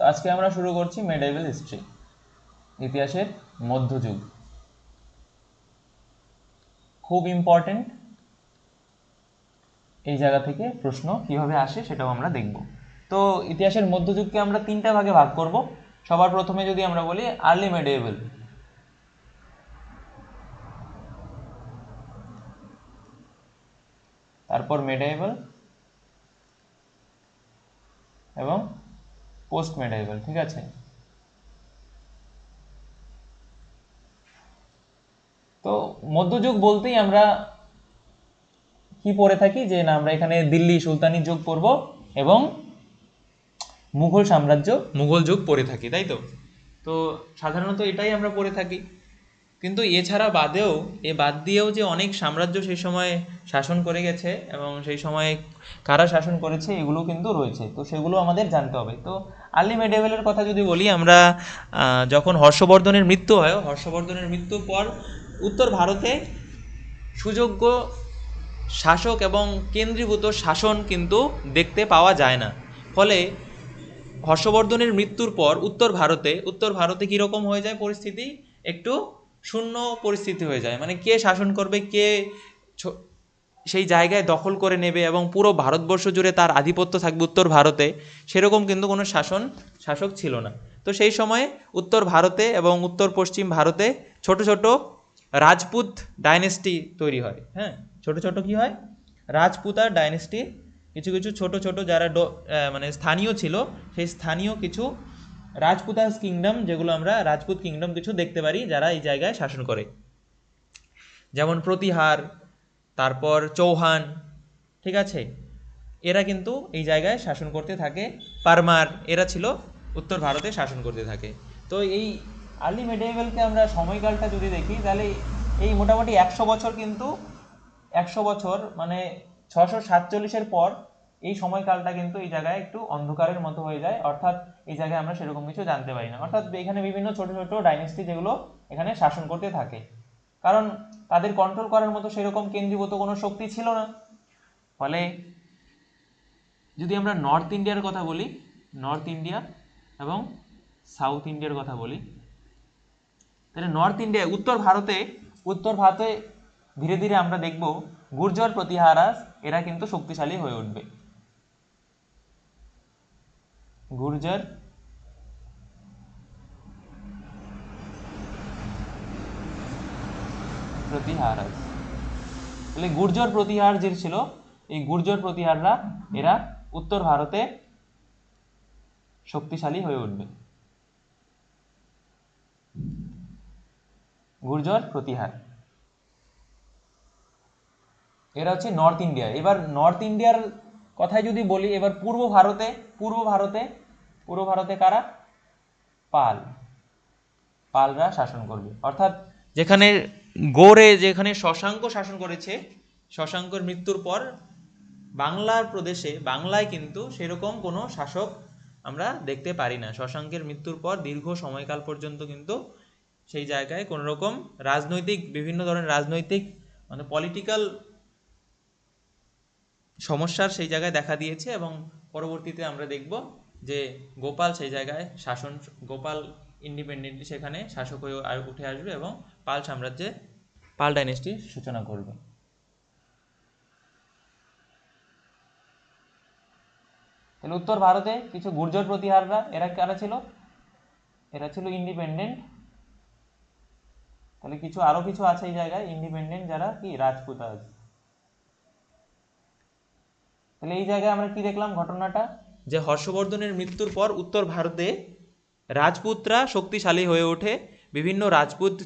তো আজকে আমরা শুরু করছি মেডিয়েভাল হিস্ট্রি, ইতিহাসের মধ্যযুগ। খুব ইম্পর্টেন্ট, এই জায়গা থেকে প্রশ্ন কিভাবে আসে সেটাও আমরা দেখব। তো ইতিহাসের মধ্যযুগকে আমরা তিনটা ভাগে ভাগ করব। সবার প্রথমে যদি আমরা বলি আর্লি মেডিয়েভাল, তারপর মেডিয়েভাল এবং পোস্ট মেডিয়েভাল, ঠিক আছে? তো মধ্যযুগ বলতেই আমরা কি পড়ে থাকি, যে না আমরা এখানে দিল্লি সুলতানি যুগ পড়ব এবং মুঘল সাম্রাজ্য, মুঘল যুগ পড়ে থাকি, তাই তো? তো সাধারণত এটাই আমরা পড়ে থাকি। কিন্তু এছাড়া বাদ দিয়েও যে অনেক সাম্রাজ্য সেই সময় শাসন করে গেছে এবং সেই সময় কারা শাসন করেছে এগুলো কিন্তু রয়েছে, তো সেগুলো আমাদের জানতে হবে। তো আর্লি মেডিয়েভেলের কথা যদি বলি আমরা, যখন হর্ষবর্ধনের মৃত্যু হয়, হর্ষবর্ধনের মৃত্যুর পর উত্তর ভারতে সুযোগ্য শাসক এবং কেন্দ্রীভূত শাসন কিন্তু দেখতে পাওয়া যায় না। ফলে হর্ষবর্ধনের মৃত্যুর পর উত্তর ভারতে কীরকম হয়ে যায় পরিস্থিতি, একটু শূন্য পরিস্থিতি হয়ে যায়। মানে কে শাসন করবে, কে সেই জায়গায় দখল করে নেবে এবং পুরো ভারতবর্ষ জুড়ে তার আধিপত্য থাকবে উত্তর ভারতে, সেরকম কিন্তু কোনো শাসক ছিল না। তো সেই সময়ে উত্তর ভারতে এবং উত্তর পশ্চিম ভারতে ছোট ছোট রাজপুত ডাইনেস্টি তৈরি হয়। হ্যাঁ, ছোট ছোট কি হয়, রাজপুতার ডাইনেস্টি, কিছু কিছু ছোট ছোট যারা মানে স্থানীয় ছিল, সেই স্থানীয় কিছু রাজপুতাস কিংডম, যেগুলো আমরা রাজপুত কিংডম কিছু দেখতে পারি, যারা এই জায়গায় শাসন করে, যেমন প্রতিহার, তারপর চৌহান, ঠিক আছে? এরা কিন্তু এই জায়গায় শাসন করতে থাকে। পারমার, এরা ছিল উত্তর ভারতে শাসন করতে থাকে। তো এই আর্লি মেডিয়েভেলকে আমরা সময়কালটা যদি দেখি, তাহলে এই মোটামুটি 100 বছর, কিন্তু 100 বছর মানে 647-এর পর এই সময়কালটা কিন্তু এই জায়গায় একটু অন্ধকারের মতো হয়ে যায়। অর্থাৎ এই জায়গায় আমরা সেরকম কিছু জানতে পারি না। অর্থাৎ এখানে বিভিন্ন ছোট ছোট ডাইনেস্টি যেগুলো এখানে শাসন করতে থাকে, কারণ তাদের কন্ট্রোল করার মতো সেরকম কেন্দ্রীভূত কোনো শক্তি ছিল না। ফলে যদি আমরা নর্থ ইন্ডিয়ার কথা বলি, নর্থ ইন্ডিয়া এবং সাউথ ইন্ডিয়ার কথা বলি, তাহলে নর্থ ইন্ডিয়া, উত্তর ভারতে ধীরে ধীরে আমরা দেখব গুর্জর প্রতিহারাস এরা কিন্তু শক্তিশালী হয়ে উঠবে। গুর্জর প্রতিহারাস, তাহলে গুর্জর প্রতিহার যে ছিল, এই গুর্জর প্রতিহাররা এরা উত্তর ভারতে শক্তিশালী হয়ে উঠবে। গুর্জর প্রতিহার এরা হচ্ছে নর্থ ইন্ডিয়া। এবার নর্থ ইন্ডিয়ার কথায় যদি বলি, এবার পূর্ব ভারতে কারা? পাল, পালরা শাসন করবে। অর্থাৎ যেখানে যেখানে শশাঙ্ক শাসন করেছে, শশাঙ্কর মৃত্যুর পর বাংলায় কিন্তু সেরকম কোনো শাসক আমরা দেখতে পারি না। শশাঙ্কের মৃত্যুর পর দীর্ঘ সময়কাল পর্যন্ত কিন্তু সেই জায়গায় কোনো রকম বিভিন্ন ধরনের রাজনৈতিক মানে পলিটিক্যাল সমস্যার সেই জায়গায় দেখা দিয়েছে। এবং পরবর্তীতে আমরা দেখব যে গোপাল ইন্ডিপেন্ডেন্টলি সেখানে শাসক হয়ে উঠে আসবে এবং পাল ডাইনেস্টির সূচনা করবে। তাহলে উত্তর ভারতে কিছু গুর্জর প্রতিহাররা, এরা কারা ছিল? এরা ছিল ইন্ডিপেন্ডেন্ট। তাহলে আরো কিছু আছে এই জায়গায় ইন্ডিপেন্ডেন্ট, যারা কি রাজপুতাজ। তাহলে এই জায়গায় আমরা কি দেখলাম ঘটনাটা, যে হর্ষবর্ধনের মৃত্যুর পর উত্তর ভারতে রাজপুতরা শক্তিশালী হয়ে ওঠে। বিভিন্ন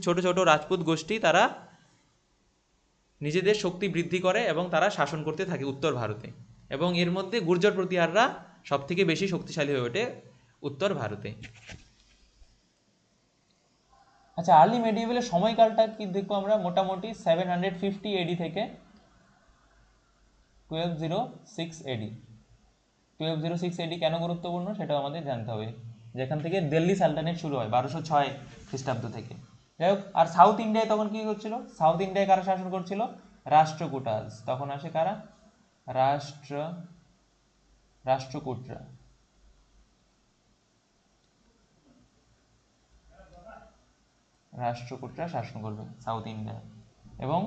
ছোট ছোট রাজপুত গোষ্ঠী তারা নিজেদের শক্তি বৃদ্ধি করে এবং তারা শাসন করতে থাকে উত্তর ভারতে। এবং এর মধ্যে গুর্জর প্রতিহাররা সব থেকে বেশি শক্তিশালী হয়ে ওঠে উত্তর ভারতে। আচ্ছা, আর্লি মেডিয়েভেলের সময়কালটা কি দেখবো আমরা, মোটামুটি 750 এডি থেকে 1206 এডি। 1206 এডি কেন গুরুত্বপূর্ণ সেটাও আমাদের জানতে হবে, যেখান থেকে দিল্লি সালতানেট শুরু হয় 1206 খ্রিস্টাব্দ থেকে। যাই হোক, আর সাউথ ইন্ডিয়ায় তখন কি হচ্ছিল? সাউথ ইন্ডিয়ায় কারা শাসন করছিল? রাষ্ট্রকূটাজ। তখন আসে কারা? রাষ্ট্রকূটরা। রাষ্ট্রকূটরা শাসন করবে সাউথ ইন্ডিয়া। এবং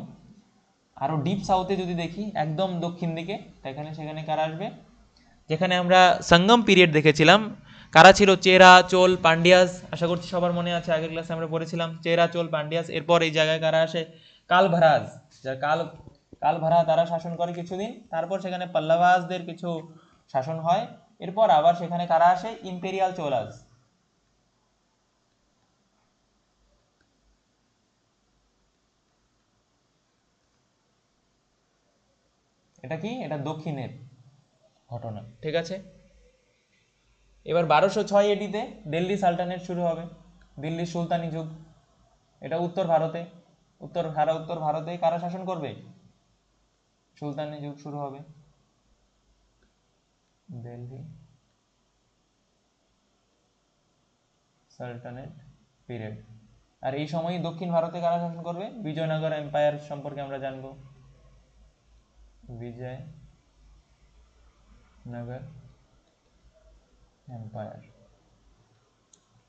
আরও ডিপ সাউথে যদি দেখি, একদম দক্ষিণ দিকে, সেখানে কারা আসবে? যেখানে আমরা সঙ্গম পিরিয়ড দেখেছিলাম, কারা ছিল? চেরা, চোল, পান্ডিয়াস। আশা করছি সবার মনে আছে, আগের ক্লাসে আমরা পড়েছিলাম চেরা, চোল, পান্ডিয়াস। এরপর এই জায়গায় কারা আসে? কালভারাজ। যার কালভারা তারা শাসন করে কিছুদিন, তারপর সেখানে পল্লবাসদের কিছু শাসন হয়। এরপর আবার সেখানে কারা আসে? ইম্পেরিয়াল চোলাস। এটা কি? এটা দক্ষিণের ঘটনা, ঠিক আছে। এবার 1206 এডিতে দিল্লি সালতানেট শুরু হবে, দিল্লি সুলতানি যুগ। এটা উত্তর ভারতে, উত্তর ভারতে কারা শাসন করবে? সুলতানি যুগ শুরু হবে, দিল্লি সালতানেট পিরিয়ড। আর এই সময়ই দক্ষিণ ভারতে কারা শাসন করবে? বিজয়নগর এম্পায়ার সম্পর্কে আমরা জানবো। বিজয়নগর এম্পায়ার,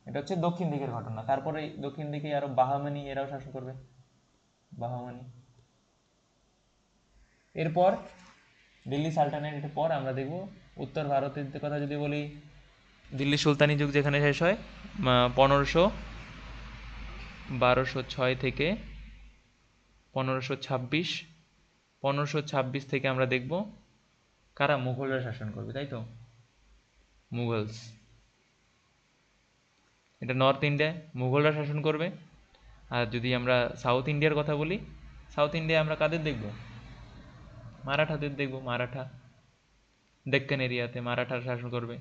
এটা হচ্ছে দক্ষিণ দিকের ঘটনা। তারপরে দক্ষিণ দিকে আরো বাহামানি, এরাও শাসন করবে, বাহামানি। এরপর দিল্লি সালতানেটের পর আমরা দেখব উত্তর ভারতের কথা যদি বলি, দিল্লি সুলতানি যুগ যেখানে শেষ হয় 1206 থেকে 1526। 1526 থেকে আমরা দেখব কারা? মুঘলরা শাসন করবে, তাই তো, মুঘলস। এটা নর্থ ইন্ডিয়ায় মুঘলরা শাসন করবে। আর যদি আমরা সাউথ ইন্ডিয়ার কথা বলি, সাউথ ইন্ডিয়ায় আমরা কাদের দেখব? মারাঠাদের দেখব। মারাঠা ডেক্কান এরিয়াতে মারাঠার শাসন করবে।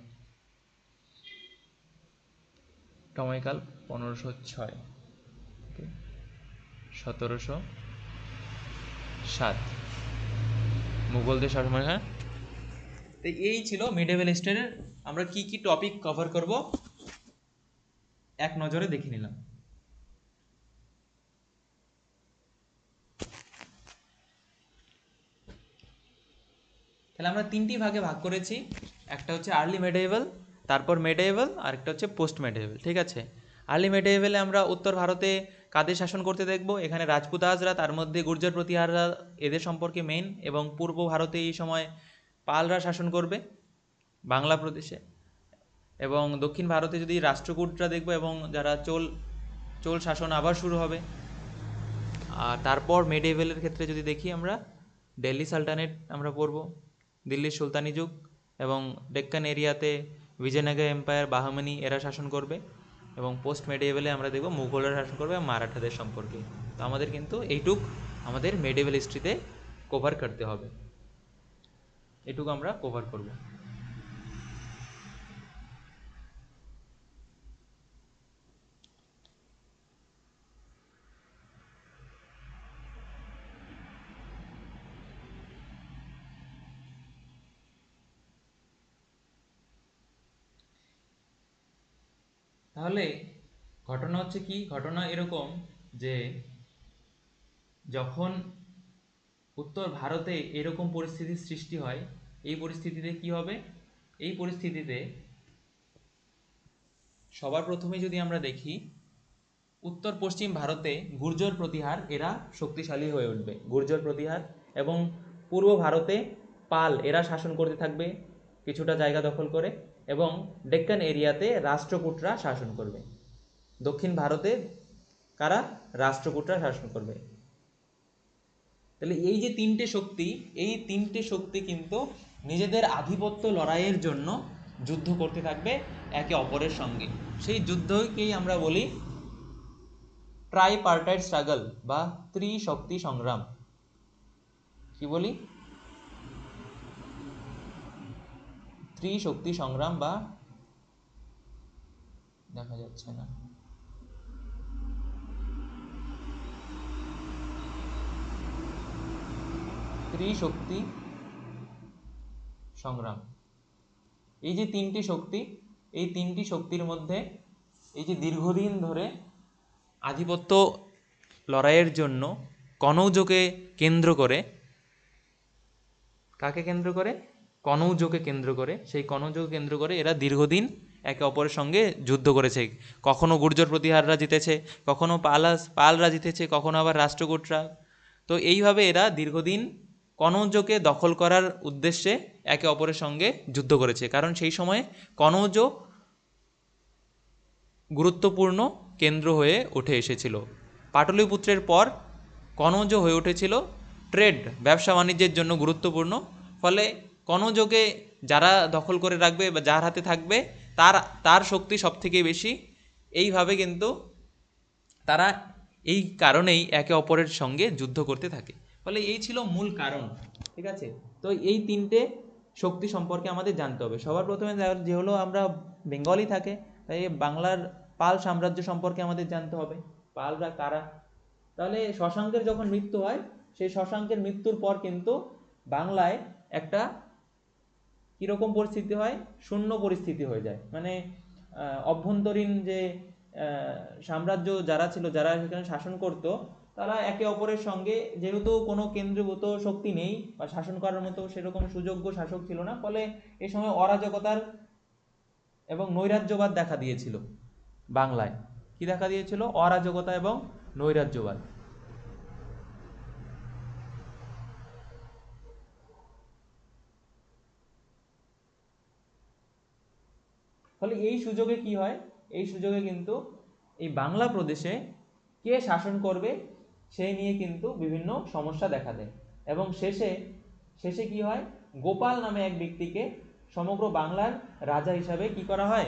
সময়কাল 1506 থেকে 1707 মুঘলদের শাসন। হ্যাঁ, তো এই ছিল মিডেভেল হিস্ট্রির আমরা কি কি টপিক কভার করব এক নজরে দেখে নিলাম। তাহলে আমরা তিনটি ভাগে ভাগ করেছি, একটা হচ্ছে আর্লি মেডিয়েভাল, তারপর মেডিয়েভাল, আর একটা হচ্ছে পোস্ট মেডিয়েভাল, ঠিক আছে। আর্লি মেডিয়েভালে আমরা উত্তর ভারতে কাদের শাসন করতে দেখব? এখানে রাজপুতাজরা, তার মধ্যে গুর্জর প্রতিহাররা, এদের সম্পর্কে মেইন। এবং পূর্ব ভারতে এই সময় পালরা শাসন করবে বাংলা প্রদেশে। এবং দক্ষিণ ভারতে যদি রাষ্ট্রকূটরা দেখব, এবং যারা চোল শাসন আবার শুরু হবে। আর তারপর মেডিয়েভেলের ক্ষেত্রে যদি দেখি, আমরা দিল্লি সালতানেট আমরা পড়ব, দিল্লির সুলতানি যুগ। এবং ডেক্কান এরিয়াতে বিজয়নগর এম্পায়ার, বাহামানি এরা শাসন করবে। এবং পোস্ট মেডিয়েভেলে আমরা দেখব মুঘলরা শাসন করবে মারাঠাদের সম্পর্কে। তো আমাদের কিন্তু এইটুক আমাদের মেডিয়েভেল হিস্ট্রিতে কভার করতে হবে, এটুকু আমরা কভার করব। তাহলে ঘটনা হচ্ছে কি? ঘটনা এরকম যে যখন উত্তর ভারতে এরকম পরিস্থিতির সৃষ্টি হয়, এই পরিস্থিতিতে কি হবে? এই পরিস্থিতিতে সবার প্রথমে যদি আমরা দেখি, উত্তর পশ্চিম ভারতে গুর্জর প্রতিহার এরা শক্তিশালী হয়ে উঠবে, গুর্জর প্রতিহার। এবং পূর্ব ভারতে পাল এরা শাসন করতে থাকবে কিছুটা জায়গা দখল করে। এবং ডেক্কান এরিয়াতে রাষ্ট্রকূটরা শাসন করবে। দক্ষিণ ভারতে কারা? রাষ্ট্রকূটরা শাসন করবে। তাহলে এই যে তিনটে শক্তি, এই তিনটে শক্তি কিন্তু নিজেদের আধিপত্য লড়াইয়ের জন্য যুদ্ধ করতে থাকবে একে অপরের সঙ্গে। সেই যুদ্ধকেই আমরা বলি ট্রাইপার্টাইট স্ট্রাগল বা ত্রিশক্তি সংগ্রাম। কি বলি? ত্রিশক্তি সংগ্রাম, বা দেখা যাচ্ছে না, ত্রিশক্তি সংগ্রাম। এই যে তিনটি শক্তি, এই তিনটি শক্তির মধ্যে এই যে দীর্ঘদিন ধরে আধিপত্য লড়াইয়ের জন্য কনৌজকে কেন্দ্র করে, কাকে কেন্দ্র করে? কনৌজকে কেন্দ্র করে, সেই কনৌজকে কেন্দ্র করে এরা দীর্ঘদিন একে অপরের সঙ্গে যুদ্ধ করেছে। কখনো গুর্জর প্রতিহাররা জিতেছে, কখনো পালরা জিতেছে, কখনো আবার রাষ্ট্রকূটরা। তো এইভাবে এরা দীর্ঘদিন কনৌজকে দখল করার উদ্দেশ্যে একে অপরের সঙ্গে যুদ্ধ করেছে, কারণ সেই সময়ে কনৌজ গুরুত্বপূর্ণ কেন্দ্র হয়ে উঠে এসেছিল। পাটলিপুত্রের পর কনৌজ হয়ে উঠেছিল ট্রেড, ব্যবসা বাণিজ্যের জন্য গুরুত্বপূর্ণ। ফলে কনৌজকে যারা দখল করে রাখবে বা যার হাতে থাকবে তার তার শক্তি সবথেকে বেশি। এইভাবে কিন্তু তারা এই কারণেই একে অপরের সঙ্গে যুদ্ধ করতে থাকে। ফলে এই ছিল মূল কারণ। ঠিক আছে, তো এই তিনটে শক্তি সম্পর্কে আমাদের জানতে হবে। সবার প্রথমে যে হলো আমরা বেঙ্গলি থাকে, তাই বাংলার পাল সাম্রাজ্য সম্পর্কে আমাদের জানতে হবে, পালরা কারা। তাহলে শশাঙ্কের যখন মৃত্যু হয়, সেই শশাঙ্কের মৃত্যুর পর কিন্তু বাংলায় একটা কীরকম পরিস্থিতি হয়, শূন্য পরিস্থিতি হয়ে যায়। মানে অভ্যন্তরীণ যে সাম্রাজ্য যারা ছিল, যারা সেখানে শাসন করত, তারা একে অপরের সঙ্গে, যেহেতু কোনো কেন্দ্রীভূত শক্তি নেই বা শাসন করার মতো সেরকম সুযোগ্য শাসক ছিল না, ফলে এই সময় অরাজকতার এবং নৈরাজ্যবাদ দেখা দিয়েছিল বাংলায়। কি দেখা দিয়েছিল? অরাজকতা এবং নৈরাজ্যবাদ। ফলে এই সুযোগে কি হয়, এই সুযোগে কিন্তু এই বাংলা প্রদেশে কে শাসন করবে সেই নিয়ে কিন্তু বিভিন্ন সমস্যা দেখা দেয়। এবং শেষে শেষে কি হয়, গোপাল নামে এক ব্যক্তিকে সমগ্র বাংলার রাজা হিসাবে কি করা হয়,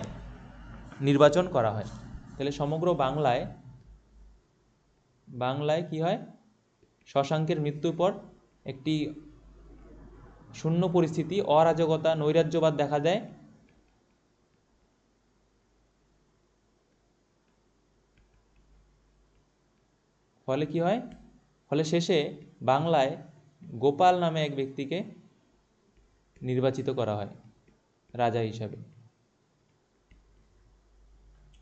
নির্বাচন করা হয়। তাহলে সমগ্র বাংলায় বাংলায় কি হয়, শশাঙ্কের মৃত্যুর পর একটি শূন্য পরিস্থিতি, অরাজকতা, নৈরাজ্যবাদ দেখা দেয়। ফলে কি হয়, ফলে শেষে বাংলায় গোপাল নামে এক ব্যক্তিকে নির্বাচিত করা হয় রাজা হিসাবে।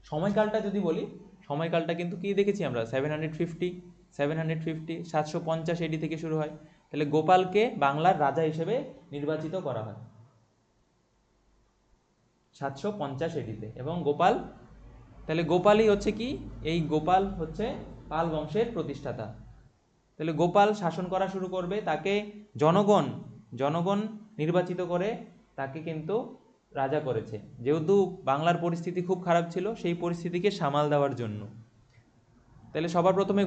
সময়কালটা যদি বলি, সময়কালটা কিন্তু কি দেখেছি আমরা, 750 এডি থেকে শুরু হয়। তাহলে গোপালকে বাংলার রাজা হিসেবে নির্বাচিত করা হয় 750 এডিতে। এবং গোপাল, তাহলে গোপালই হচ্ছে কি, এই গোপাল হচ্ছে পাল বংশের প্রতিষ্ঠাতা। তাহলে গোপাল শাসন করা শুরু করবে, তাকে জনগণ জনগণ নির্বাচিত করে তাকে কিন্তু রাজা করেছে, যেহেতু বাংলার পরিস্থিতি খুব খারাপ ছিল, সেই পরিস্থিতিকে সামাল দেওয়ার জন্য। তাহলে সবার প্রথমে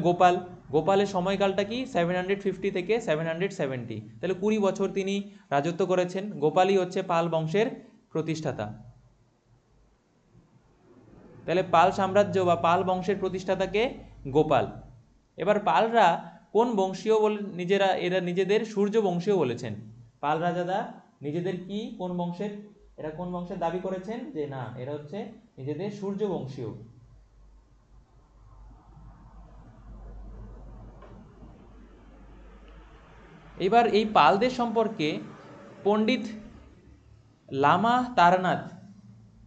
গোপালের সময়কালটা কি, 750 থেকে 770। তাহলে 20 বছর তিনি রাজত্ব করেছেন। গোপালই হচ্ছে পাল বংশের প্রতিষ্ঠাতা। তাহলে পাল সাম্রাজ্য বা পাল বংশের প্রতিষ্ঠাতাকে গোপাল। এবার পালরা কোন বংশীয় বলে এরা নিজেদের সূর্য বংশীয় বলেছেন। পাল রাজারা নিজেদের কি, কোন বংশের, এরা কোন বংশের দাবি করেছেন, যে না এরা হচ্ছে নিজেদের সূর্য বংশীয়। এবার এই পালদের সম্পর্কে পণ্ডিত লামা তারানাথ,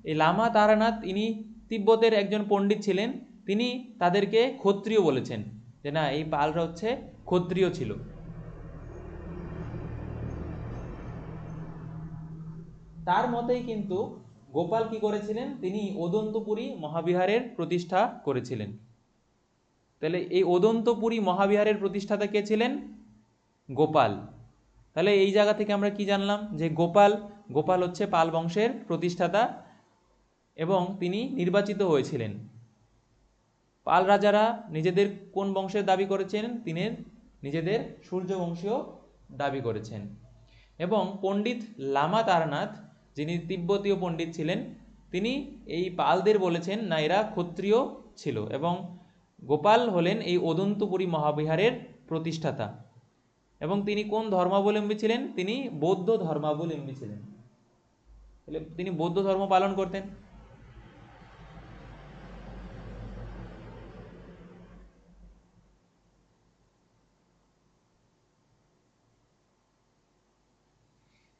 এই লামা তারানাথ ইনি তিব্বতের একজন পণ্ডিত ছিলেন। তিনি তাদেরকে ক্ষত্রিয় বলেছেন, যে না এই পালরা হচ্ছে ক্ষত্রিয় ছিল। তার মতেই কিন্তু গোপাল কি করেছিলেন, তিনি ওদন্তপুরী মহাবিহারের প্রতিষ্ঠা করেছিলেন। তাহলে এই ওদন্তপুরী মহাবিহারের প্রতিষ্ঠাতা কে ছিলেন? গোপাল। তাহলে এই জায়গা থেকে আমরা কি জানলাম, যে গোপাল হচ্ছে পাল বংশের প্রতিষ্ঠাতা এবং তিনি নির্বাচিত হয়েছিলেন। পাল রাজারা নিজেদের কোন বংশের দাবি করেছেন, তিনি নিজেদের সূর্য বংশীয় দাবি করেছেন। এবং পণ্ডিত লামা তারানাথ, যিনি তিব্বতীয় পণ্ডিত ছিলেন, তিনি এই পালদের বলেছেন না এরা ক্ষত্রিয় ছিল। এবং গোপাল হলেন এই ওদন্তপুরী মহাবিহারের প্রতিষ্ঠাতা। এবং তিনি কোন ধর্মাবলম্বী ছিলেন? তিনি বৌদ্ধ ধর্মাবলম্বী ছিলেন। তিনি বৌদ্ধ ধর্ম পালন করতেন।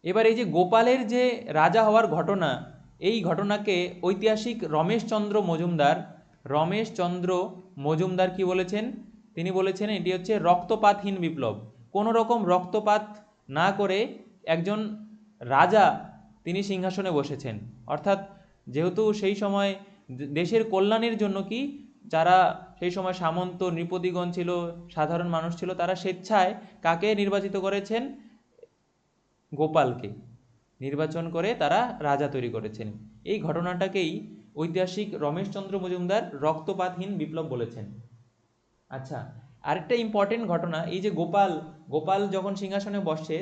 এবার এই যে গোপালের যে রাজা হওয়ার ঘটনা, এই ঘটনাকে ঐতিহাসিক রমেশচন্দ্র মজুমদার কি বলেছেন? তিনি বলেছেন এটি হচ্ছে রক্তপাতহীন বিপ্লব। কোনো রকম রক্তপাত না করে একজন রাজা তিনি সিংহাসনে বসেছেন। অর্থাৎ যেহেতু সেই সময় দেশের কল্যাণের জন্য কি যারা সেই সময় সামন্ত নৃপতিগণ ছিল, সাধারণ মানুষ ছিল, তারা স্বেচ্ছায় কাকে নির্বাচিত করেছেন? গোপালকে নির্বাচন করে তারা রাজা তৈরি করেছেন। এই ঘটনাটাকেই ঐতিহাসিক রমেশচন্দ্র মজুমদার রক্তপাতহীন বিপ্লব বলেছেন। আচ্ছা, আরেকটা ইম্পর্টেন্ট ঘটনা, এই যে গোপাল গোপাল যখন সিংহাসনে বসে,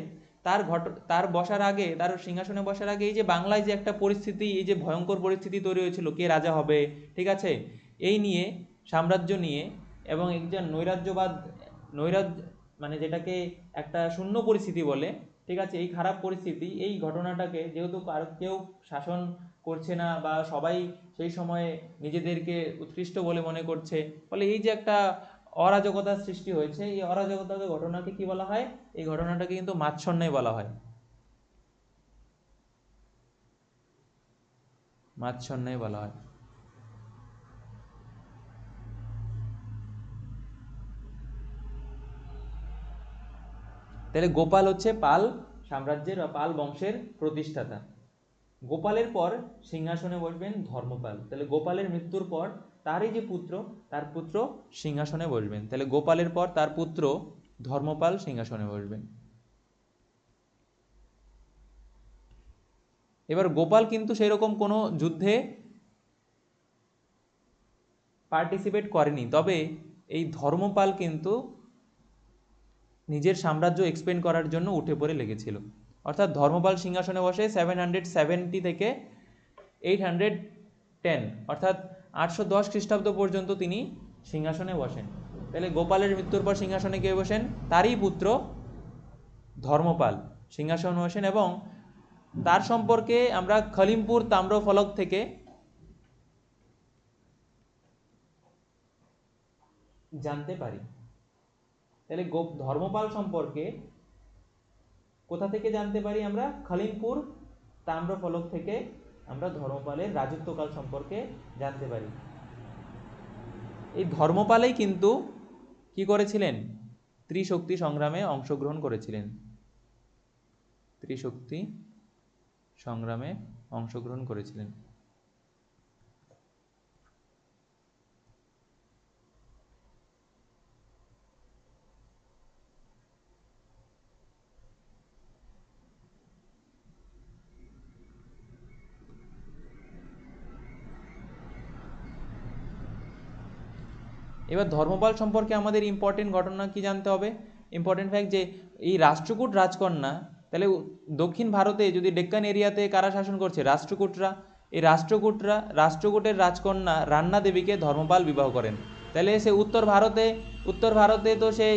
তার বসার আগে, তার সিংহাসনে বসার আগে এই যে বাংলায় যে একটা পরিস্থিতি, এই যে ভয়ঙ্কর পরিস্থিতি তৈরি হয়েছিল, কে রাজা হবে, ঠিক আছে, এই নিয়ে, সাম্রাজ্য নিয়ে, এবং একজন নৈরাজ্য মানে যেটাকে একটা শূন্য পরিস্থিতি বলে, ঠিক আছে, এই খারাপ পরিস্থিতি, এই ঘটনাটাকে যেহেতু কেউ শাসন করছে না বা সবাই সেই সময়ে নিজেদেরকে উৎকৃষ্ট বলে মনে করছে, ফলে এই যে একটা অরাজকতার সৃষ্টি হয়েছে, এই অরাজকতার ঘটনাকে কি বলা হয়? এই ঘটনাটাকে কিন্তু মাৎসন্যায় বলা হয়, মাৎসন্যায় বলা হয়। তাহলে গোপাল হচ্ছে পাল সাম্রাজ্যের বা পাল বংশের প্রতিষ্ঠাতা। গোপালের পর সিংহাসনে বসবেন ধর্মপাল। তাহলে গোপালের মৃত্যুর পর তারই যে পুত্র, তার পুত্র সিংহাসনে বসবেন। তাহলে গোপালের পর তার পুত্র ধর্মপাল সিংহাসনে বসবেন। এবার গোপাল কিন্তু সেরকম কোনো যুদ্ধে পার্টিসিপেট করেনি, তবে এই ধর্মপাল কিন্তু নিজের সাম্রাজ্য এক্সপেন্ড করার জন্য উঠে পড়ে লেগেছিল। অর্থাৎ ধর্মপাল সিংহাসনে বসে 770 থেকে 810, অর্থাৎ 810 খ্রিস্টাব্দ পর্যন্ত তিনি সিংহাসনে বসেন। তাহলে গোপালের মৃত্যুর পর সিংহাসনে কে বসেন? তারই পুত্র ধর্মপাল সিংহাসনে বসেন, এবং তার সম্পর্কে আমরা খলিমপুর তাম্রফলক থেকে জানতে পারি। তাহলে ধর্মপাল সম্পর্কে কোথা থেকে জানতে পারি আমরা? খলিমপুর তাম্রফলক থেকে আমরা ধর্মপালের রাজত্বকাল সম্পর্কে জানতে পারি। এই ধর্মপালেই কিন্তু কি করেছিলেন? ত্রিশক্তি সংগ্রামে অংশগ্রহণ করেছিলেন, ত্রিশক্তি সংগ্রামে অংশগ্রহণ করেছিলেন। এবার ধর্মপাল সম্পর্কে আমাদের ইম্পর্টেন্ট ঘটনা কি জানতে হবে? ইম্পর্টেন্ট ফ্যাক্ট যে এই রাষ্ট্রকূট রাজকন্যা, তাহলে দক্ষিণ ভারতে যদি ডেক্কান এরিয়াতে কারা শাসন করছে? রাষ্ট্রকূটরা। এই রাষ্ট্রকূটের রাজকন্যা রান্না দেবীকে ধর্মপাল বিবাহ করেন। তাহলে সে উত্তর ভারতে তো সে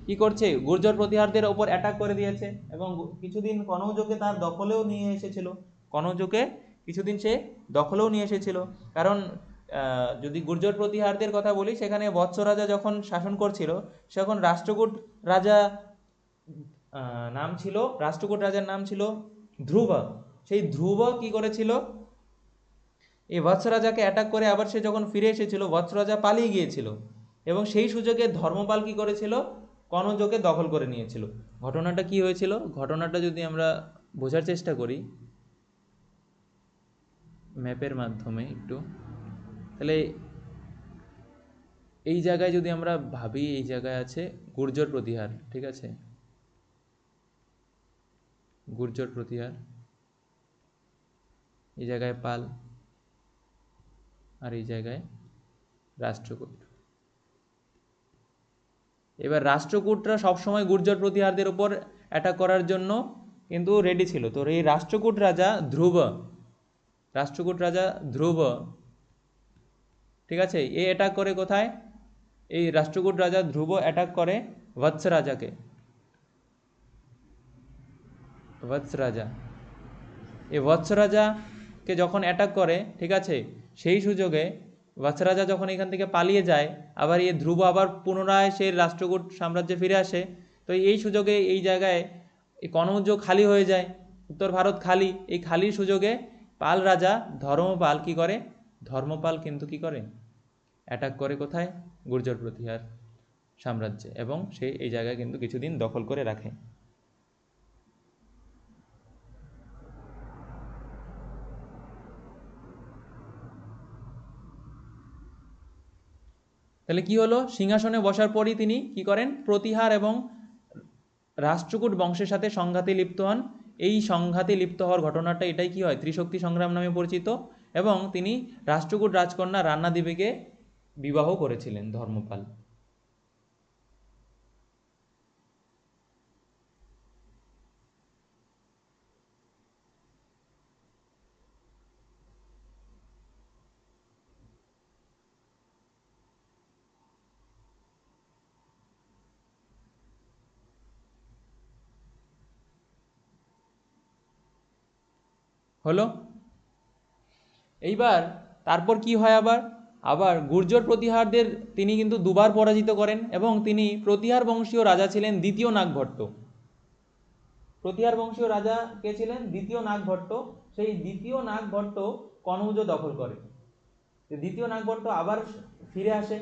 কি করছে? গুর্জর প্রতিহারদের ওপর অ্যাটাক করে দিয়েছে, এবং কিছুদিন কনৌজকে তার দখলেও নিয়ে এসেছিল। কনৌজকে কিছুদিন সে দখলেও নিয়ে এসেছিল, কারণ যদি গুর্জর প্রতিহারদের কথা বলি, সেখানে বৎস রাজা যখন শাসন করছিল, তখন রাষ্ট্রকূট রাজার নাম ছিল ধ্রুব। সেই ধ্রুব কি করেছিল? এই বৎস রাজাকে অ্যাটাক করে আবার সে যখন ফিরে এসেছিল, বৎস রাজা পালিয়ে গিয়েছিল, এবং সেই সুযোগে ধর্মপাল কি করেছিল? কনৌজকে দখল করে নিয়েছিল। ঘটনাটা কি হয়েছিল? ঘটনাটা যদি আমরা বোঝার চেষ্টা করি ম্যাপের মাধ্যমে একটু, তাহলে এই জায়গায় যদি আমরা ভাবি, এই জায়গায় আছে গুর্জর প্রতিহার, ঠিক আছে, গুর্জর প্রতিহার, এই জায়গায় পাল, আর এই জায়গায় রাষ্ট্রকূট। এবার রাষ্ট্রকূটরা সবসময় গুর্জর প্রতিহারদের উপর অ্যাটাক করার জন্য কিন্তু রেডি ছিল। তো এই রাষ্ট্রকূট রাজা ধ্রুব, ঠিক আছে, এ অ্যাটাক করে কোথায়? এই রাষ্ট্রকূট রাজা ধ্রুব অ্যাটাক করে বৎস রাজাকে। এই বৎস রাজাকে যখন অ্যাটাক করে, ঠিক আছে, সেই সুযোগে বৎস রাজা যখন এখান থেকে পালিয়ে যায়, আবার এই ধ্রুব আবার পুনরায় সে রাষ্ট্রকূট সাম্রাজ্যে ফিরে আসে। তো এই সুযোগে এই জায়গায় এই কনৌজ খালি হয়ে যায়, উত্তর ভারত খালি। এই খালির সুযোগে পাল রাজা ধর্মপাল কি করে? ধর্মপাল কিন্তু কি করে? অ্যাটাক করে কোথায়? গুর্জর প্রতিহার সাম্রাজ্যে, এবং সে এই জায়গায় কিন্তু কিছুদিন দখল করে রাখে। তাহলে কি হলো, সিংহাসনে বসার পরই তিনি কি করেন, প্রতিহার এবং রাষ্ট্রকূট বংশের সাথে সংঘাতে লিপ্ত হন। এই সংঘাতে লিপ্ত হওয়ার ঘটনাটা এটাই কি হয়, ত্রিশক্তি সংগ্রাম নামে পরিচিত। এবং তিনি রাষ্ট্রকূট রাজকন্যা রান্না দেবীকে বিবাহ করেছিলেন ধর্মপাল। হলো। এইবার তারপর কি হয়, আবার আবার গুর্জর প্রতিহারদের তিনি কিন্তু দুবার পরাজিত করেন এবং তিনি প্রতিহার বংশীয় রাজা ছিলেন দ্বিতীয় নাগভট্ট। প্রতিহার বংশীয় রাজা কে ছিলেন, দ্বিতীয় নাগভট্ট। সেই দ্বিতীয় নাগভট্ট কনৌজ দখল করে। দ্বিতীয় নাগভট্ট আবার ফিরে আসে,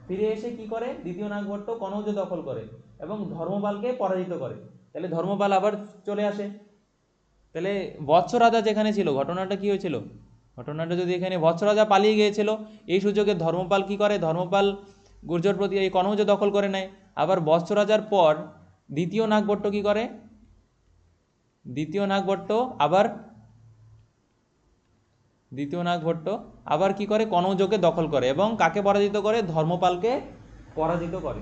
ফিরে এসে কি করে, দ্বিতীয় নাগভট্ট কনৌজ দখল করে এবং ধর্মপালকে পরাজিত করে। তাহলে ধর্মপাল আবার চলে আসে। তাহলে বৎস রাজা যেখানে ছিল, ঘটনাটা কি হয়েছিল, ঘটনাটা যদি এখানে বৎস রাজা পালিয়ে গিয়েছিল, এই সুযোগে ধর্মপাল কি করে, ধর্মপাল গুর্জর প্রতি এই কনৌজ দখল করে নেয়। আবার বৎস রাজার পর দ্বিতীয় নাগভট্ট কি করে, দ্বিতীয় নাগভট্ট আবার কি করে, কনৌজকে দখল করে এবং কাকে পরাজিত করে, ধর্মপালকে পরাজিত করে।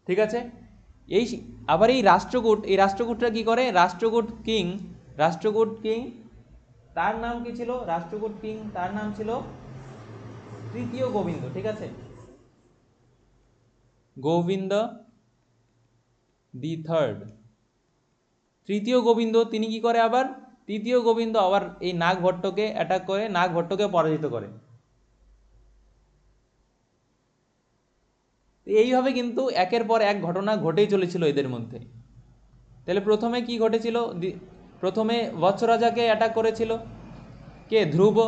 ঠিক আছে। এই আবার এই রাষ্ট্রকূটটা কি করে, রাষ্ট্রকূট কিং তার নাম কি ছিল, রাষ্ট্রকূট কিং তার নাম ছিল তৃতীয় গোবিন্দ। ঠিক আছে, গোবিন্দ দি থার্ড, তৃতীয় গোবিন্দ তিনি কি করে, আবার তৃতীয় গোবিন্দ আবার এই নাগভট্টকে অ্যাটাক করে, নাগভট্টকে পরাজিত করে। এইভাবে কিন্তু একের পর এক ঘটনা ঘটেই চলেছিল এদের মধ্যে। তাহলে প্রথমে কি ঘটেছিল, প্রথমে বৎস রাজাকে অ্যাটাক করেছিল কে, ধ্রুব।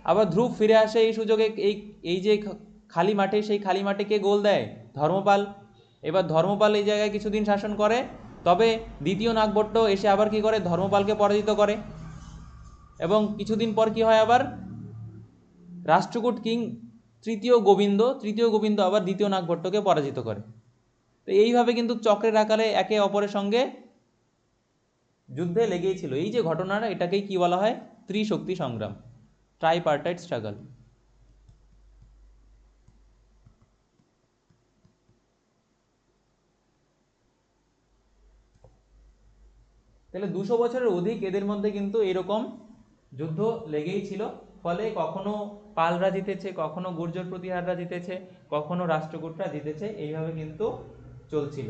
আবার ধ্রুব ফিরে আসে এই সুযোগে, এই যে খালি মাঠে, সেই খালি মাঠে কে গোল দেয়, ধর্মপাল। এবার ধর্মপাল এই জায়গায় কিছুদিন শাসন করে, তবে দ্বিতীয় নাগভট্ট এসে আবার কি করে, ধর্মপালকে পরাজিত করে। এবং কিছুদিন পর কি হয়, আবার রাষ্ট্রকূট কিং তৃতীয় গোবিন্দ আবার দ্বিতীয় নাগভট্টকে পরাজিত করে। তো এইভাবে কিন্তু চক্রের আকারে একে অপরের সঙ্গে যুদ্ধে লেগেই ছিল। এই যে ঘটনাটা, এটাকেই কি বলা হয়, ত্রিশক্তি সংগ্রাম, ট্রাইপার্টাইট স্ট্রাগল। তাহলে 200 বছরের অধিক এদের মধ্যে কিন্তু এরকম যুদ্ধ লেগেই ছিল। ফলে কখনো পালরা জিতেছে, কখনো গুর্জর প্রতিহাররা জিতেছে, কখনো রাষ্ট্রকূটরা জিতেছে, এইভাবে কিন্তু চলছিল।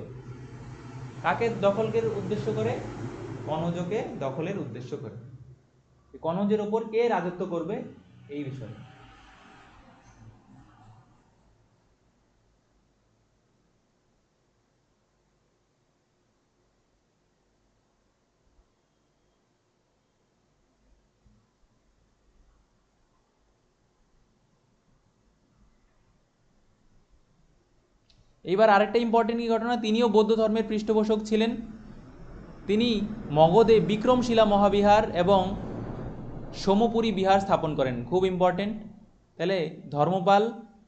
কাকে দখলের উদ্দেশ্য করে, কনৌজকে দখলের উদ্দেশ্য করে। কনৌজের ওপর কে রাজত্ব করবে, এই বিষয়ে। এইবার আরেকটা ইম্পর্টেন্ট কি ঘটনা, তিনিও বৌদ্ধ ধর্মের পৃষ্ঠপোষক ছিলেন। তিনি মগধে বিক্রমশিলা মহাবিহার এবং সোমপুরী বিহার স্থাপন করেন, খুব ইম্পর্টেন্ট। তাহলে ধর্মপাল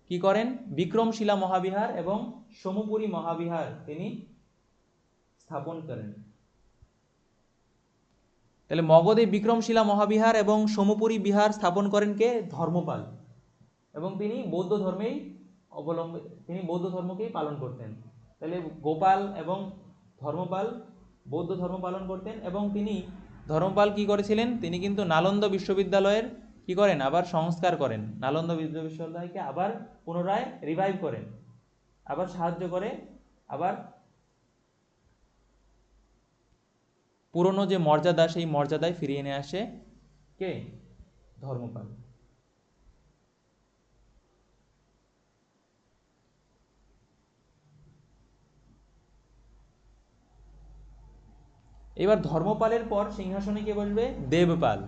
কি করেন, বিক্রমশিলা মহাবিহার এবং সোমপুরী মহাবিহার তিনি স্থাপন করেন। তাহলে মগধে বিক্রমশিলা মহাবিহার এবং সোমপুরী বিহার স্থাপন করেন কে, ধর্মপাল। এবং তিনি বৌদ্ধ ধর্মকেই পালন করতেন। তাহলে গোপাল এবং ধর্মপাল বৌদ্ধ ধর্ম পালন করতেন। এবং তিনি ধর্মপাল কি করেছিলেন, তিনি কিন্তু নালন্দা বিশ্ববিদ্যালয়ের কি করেন, আবার সংস্কার করেন, নালন্দা বিশ্ববিদ্যালয়কে আবার পুনরায় রিভাইভ করেন, আবার সাহায্য করে, আবার পুরনো যে মর্যাদা, সেই মর্যাদায় ফিরিয়ে নিয়ে আসে কে, ধর্মপাল। এবার ধর্মপালের পর সিংহাসনে কে বসবে, দেবপাল।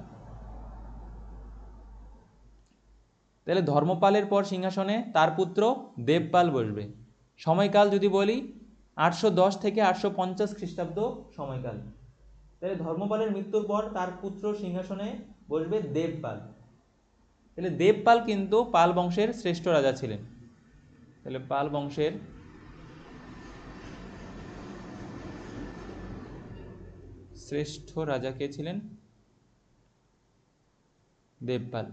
তাহলে ধর্মপালের পর সিংহাসনে তার পুত্র দেবপাল বসবে। সময়কাল যদি বলি 810 থেকে 850 খ্রিস্টাব্দ সময়কাল। তাহলে ধর্মপালের মৃত্যুর পর তার পুত্র সিংহাসনে বসবে দেবপাল। তাহলে দেবপাল কিন্তু পাল বংশের শ্রেষ্ঠ রাজা ছিলেন। তাহলে পাল বংশের শ্রেষ্ঠ রাজা কে ছিলেন? দেবপাল।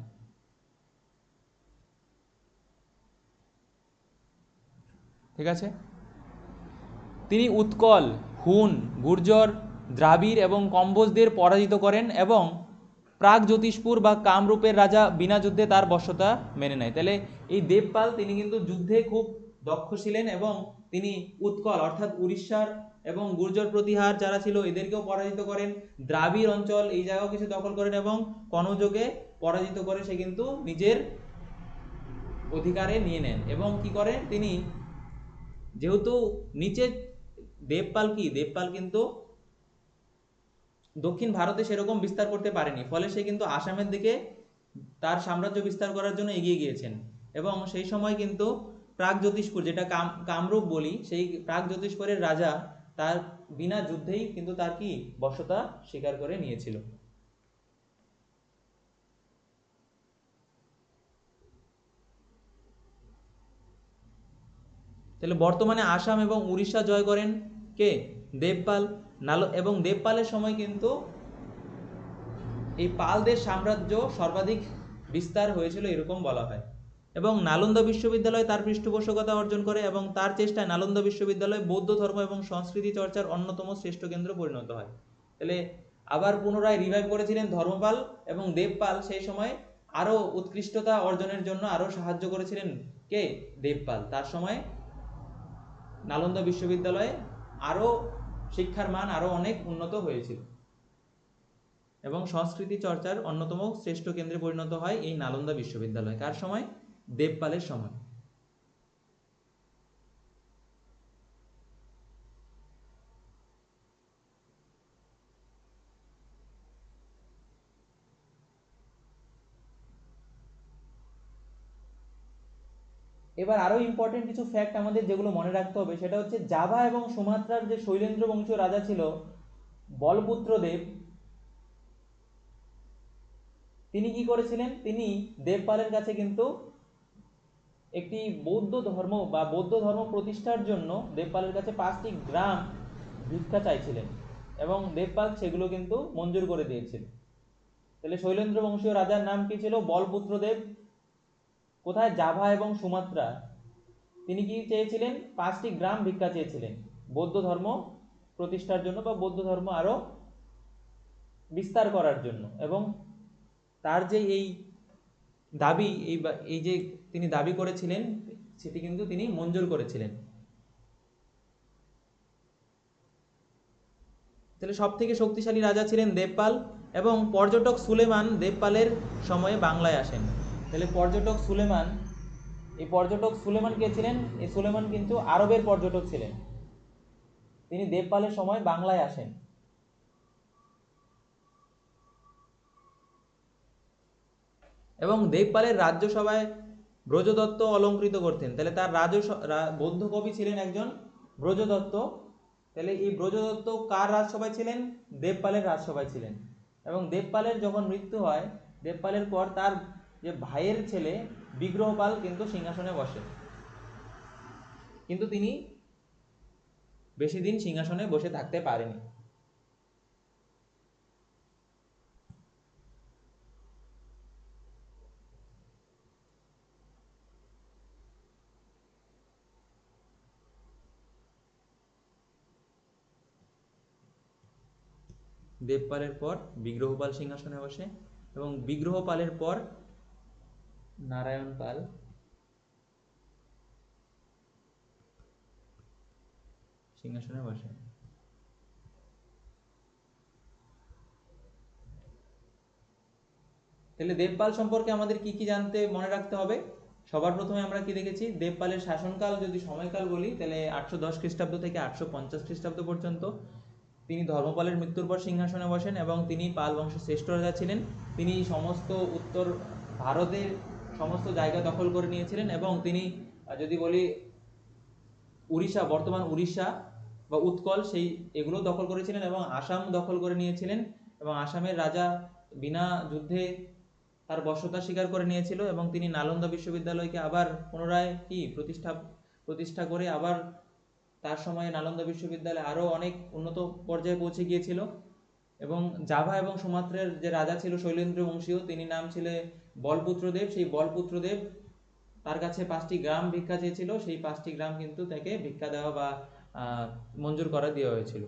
ঠিক আছে। তিনি উৎকল, হুন, গুর্জর, দ্রাবিড় এবং কম্বোজদের পরাজিত করেন এবং প্রাগ জ্যোতিষপুর বা কামরূপের রাজা বিনা যুদ্ধে তার বশ্যতা মেনে নেয়। তাহলে এই দেবপাল তিনি কিন্তু যুদ্ধে খুব দক্ষ ছিলেন এবং তিনি উৎকল অর্থাৎ উড়িষ্যার এবং গুর্জর প্রতিহার যারা ছিল এদেরকেও পরাজিত করেন, দ্রাবিড় অঞ্চল এই জায়গাও কিছু দখল করেন এবং কনৌজকে পরাজিত করে সে কিন্তু নিজের অধিকারে নিয়ে নেন। এবং কি করেন তিনি, যেহেতু নিচে দেবপাল কিন্তু দক্ষিণ ভারতে সেরকম বিস্তার করতে পারেনি, ফলে সে কিন্তু আসামের দিকে তার সাম্রাজ্য বিস্তার করার জন্য এগিয়ে গিয়েছেন। এবং সেই সময় কিন্তু প্রাগ জ্যোতিষপুর, যেটা কামরূপ বলি, সেই প্রাগ জ্যোতিষপুরের রাজা তার বিনা যুদ্ধেই কিন্তু তার কি বশ্যতা স্বীকার করে নিয়েছিল। তাহলে বর্তমানে আসাম এবং উড়িষ্যা জয় করেন কে? দেবপাল। এবং দেবপালের সময় কিন্তু এই পালদের সাম্রাজ্য সর্বাধিক বিস্তার হয়েছিল এরকম বলা হয়। এবং নালন্দা বিশ্ববিদ্যালয় তার পৃষ্ঠপোষকতা অর্জন করে এবং তার চেষ্টায় নালন্দা বিশ্ববিদ্যালয় বৌদ্ধ ধর্ম এবং সংস্কৃতি চর্চার অন্যতম শ্রেষ্ঠ কেন্দ্র পরিণত হয়। তাহলে আবার পুনরায় রিভাইভ করেছিলেন ধর্মপাল এবং দেবপাল সেই সময় আরও উৎকৃষ্টতা অর্জনের জন্য আরও সাহায্য করেছিলেন কে? দেবপাল। তার সময় নালন্দা বিশ্ববিদ্যালয়ে আরও শিক্ষার মান আরও অনেক উন্নত হয়েছিল এবং সংস্কৃতি চর্চার অন্যতম শ্রেষ্ঠ কেন্দ্রে পরিণত হয় এই নালন্দা বিশ্ববিদ্যালয়। কার সময়? দেবপালের সময়। এবার আরো ইম্পর্টেন্ট কিছু ফ্যাক্ট আমাদের যেগুলো মনে রাখতে হবে, সেটা হচ্ছে জাভা এবং সুমাত্রার যে শৈলেন্দ্র বংশীয় রাজা ছিল বলপুত্র দেব, তিনি কি করেছিলেন? তিনি দেবপালের কাছে কিন্তু একটি বৌদ্ধ ধর্ম বা বৌদ্ধ ধর্ম প্রতিষ্ঠার জন্য দেবপালের কাছে 5টি গ্রাম ভিক্ষা চাইছিলেন এবং দেবপাল সেগুলো কিন্তু মঞ্জুর করে দিয়েছিল। তাহলে শৈলেন্দ্র বংশীয় রাজার নাম কি ছিল? বলপুত্র দেব। কোথায়? জাভা এবং সুমাত্রা। তিনি কি চেয়েছিলেন? 5টি গ্রাম ভিক্ষা চেয়েছিলেন বৌদ্ধ ধর্ম প্রতিষ্ঠার জন্য বা বৌদ্ধ ধর্ম আরো বিস্তার করার জন্য। এবং তার যে এই দাবি, এই যে তিনি দাবি করেছিলেন সেটি কিন্তু তিনি মঞ্জুর করেছিলেন। তাহলে সব থেকে শক্তিশালী রাজা ছিলেন দেবপাল এবং পর্যটক সুলেমান দেবপালের সময়ে বাংলায় আসেন। তাহলে পর্যটক সুলেমান কে ছিলেন? এই সুলেমান কিন্তু আরবের পর্যটক ছিলেন, তিনি দেবপালের সময় বাংলায় আসেন। এবং দেবপালের রাজ্যসভায় ব্রজদত্ত অলঙ্কৃত করতেন। তাহলে তার বৌদ্ধ কবি ছিলেন একজন ব্রজদত্ত। তাহলে এই ব্রজদত্ত কার রাজসভায় ছিলেন? দেবপালের রাজসভায় ছিলেন। এবং দেবপালের যখন মৃত্যু হয়, দেবপালের পর তার যে ভাইয়ের ছেলে বিগ্রহপাল কিন্তু সিংহাসনে বসে, কিন্তু তিনি বেশি দিন সিংহাসনে বসে থাকতে পারেনি। দেবপালের পর বিগ্রহপাল সিংহাসনে বসে এবং বিগ্রহপালের পর নারায়ণ পাল সিংহাসনে বসে। তাহলে দেবপাল সম্পর্কে আমাদের কি কি জানতে মনে রাখতে হবে? সবার প্রথমে আমরা কি দেখেছি? দেবপালের শাসনকাল যদি সময়কাল বলি তাহলে 810 খ্রিস্টাব্দ থেকে 850 খ্রিস্টাব্দ পর্যন্ত। তিনি ধর্মপালের মৃত্যুর পর সিংহাসনে বসেন এবং তিনি পাল বংশের শ্রেষ্ঠ রাজা ছিলেন। তিনি সমস্ত উত্তর ভারতের সমস্ত জায়গা দখল করে নিয়েছিলেন এবং তিনি যদি বলি উড়িষ্যা, বর্তমান উড়িষ্যা বা উৎকল সেই এগুলো দখল করেছিলেন এবং আসাম দখল করে নিয়েছিলেন এবং আসামের রাজা বিনা যুদ্ধে তার বশ্যতা স্বীকার করে নিয়েছিল এবং তিনি নালন্দা বিশ্ববিদ্যালয়কে আবার পুনরায় প্রতিষ্ঠা করে আবার তার সময়ে নালন্দা বিশ্ববিদ্যালয় আরও অনেক উন্নত পর্যায়ে পৌঁছে গিয়েছিল। এবং জাভা এবং সুমাত্রার যে রাজা ছিল শৈলেন্দ্র বংশীয়, তিনি নাম ছিল বলপুত্রদেব। সেই বলপুত্রদেব তার কাছে 5টি গ্রাম ভিক্ষা চেয়েছিল, সেই 5টি গ্রাম কিন্তু তাকে ভিক্ষা দেওয়া বা মঞ্জুর করা দেওয়া হয়েছিল।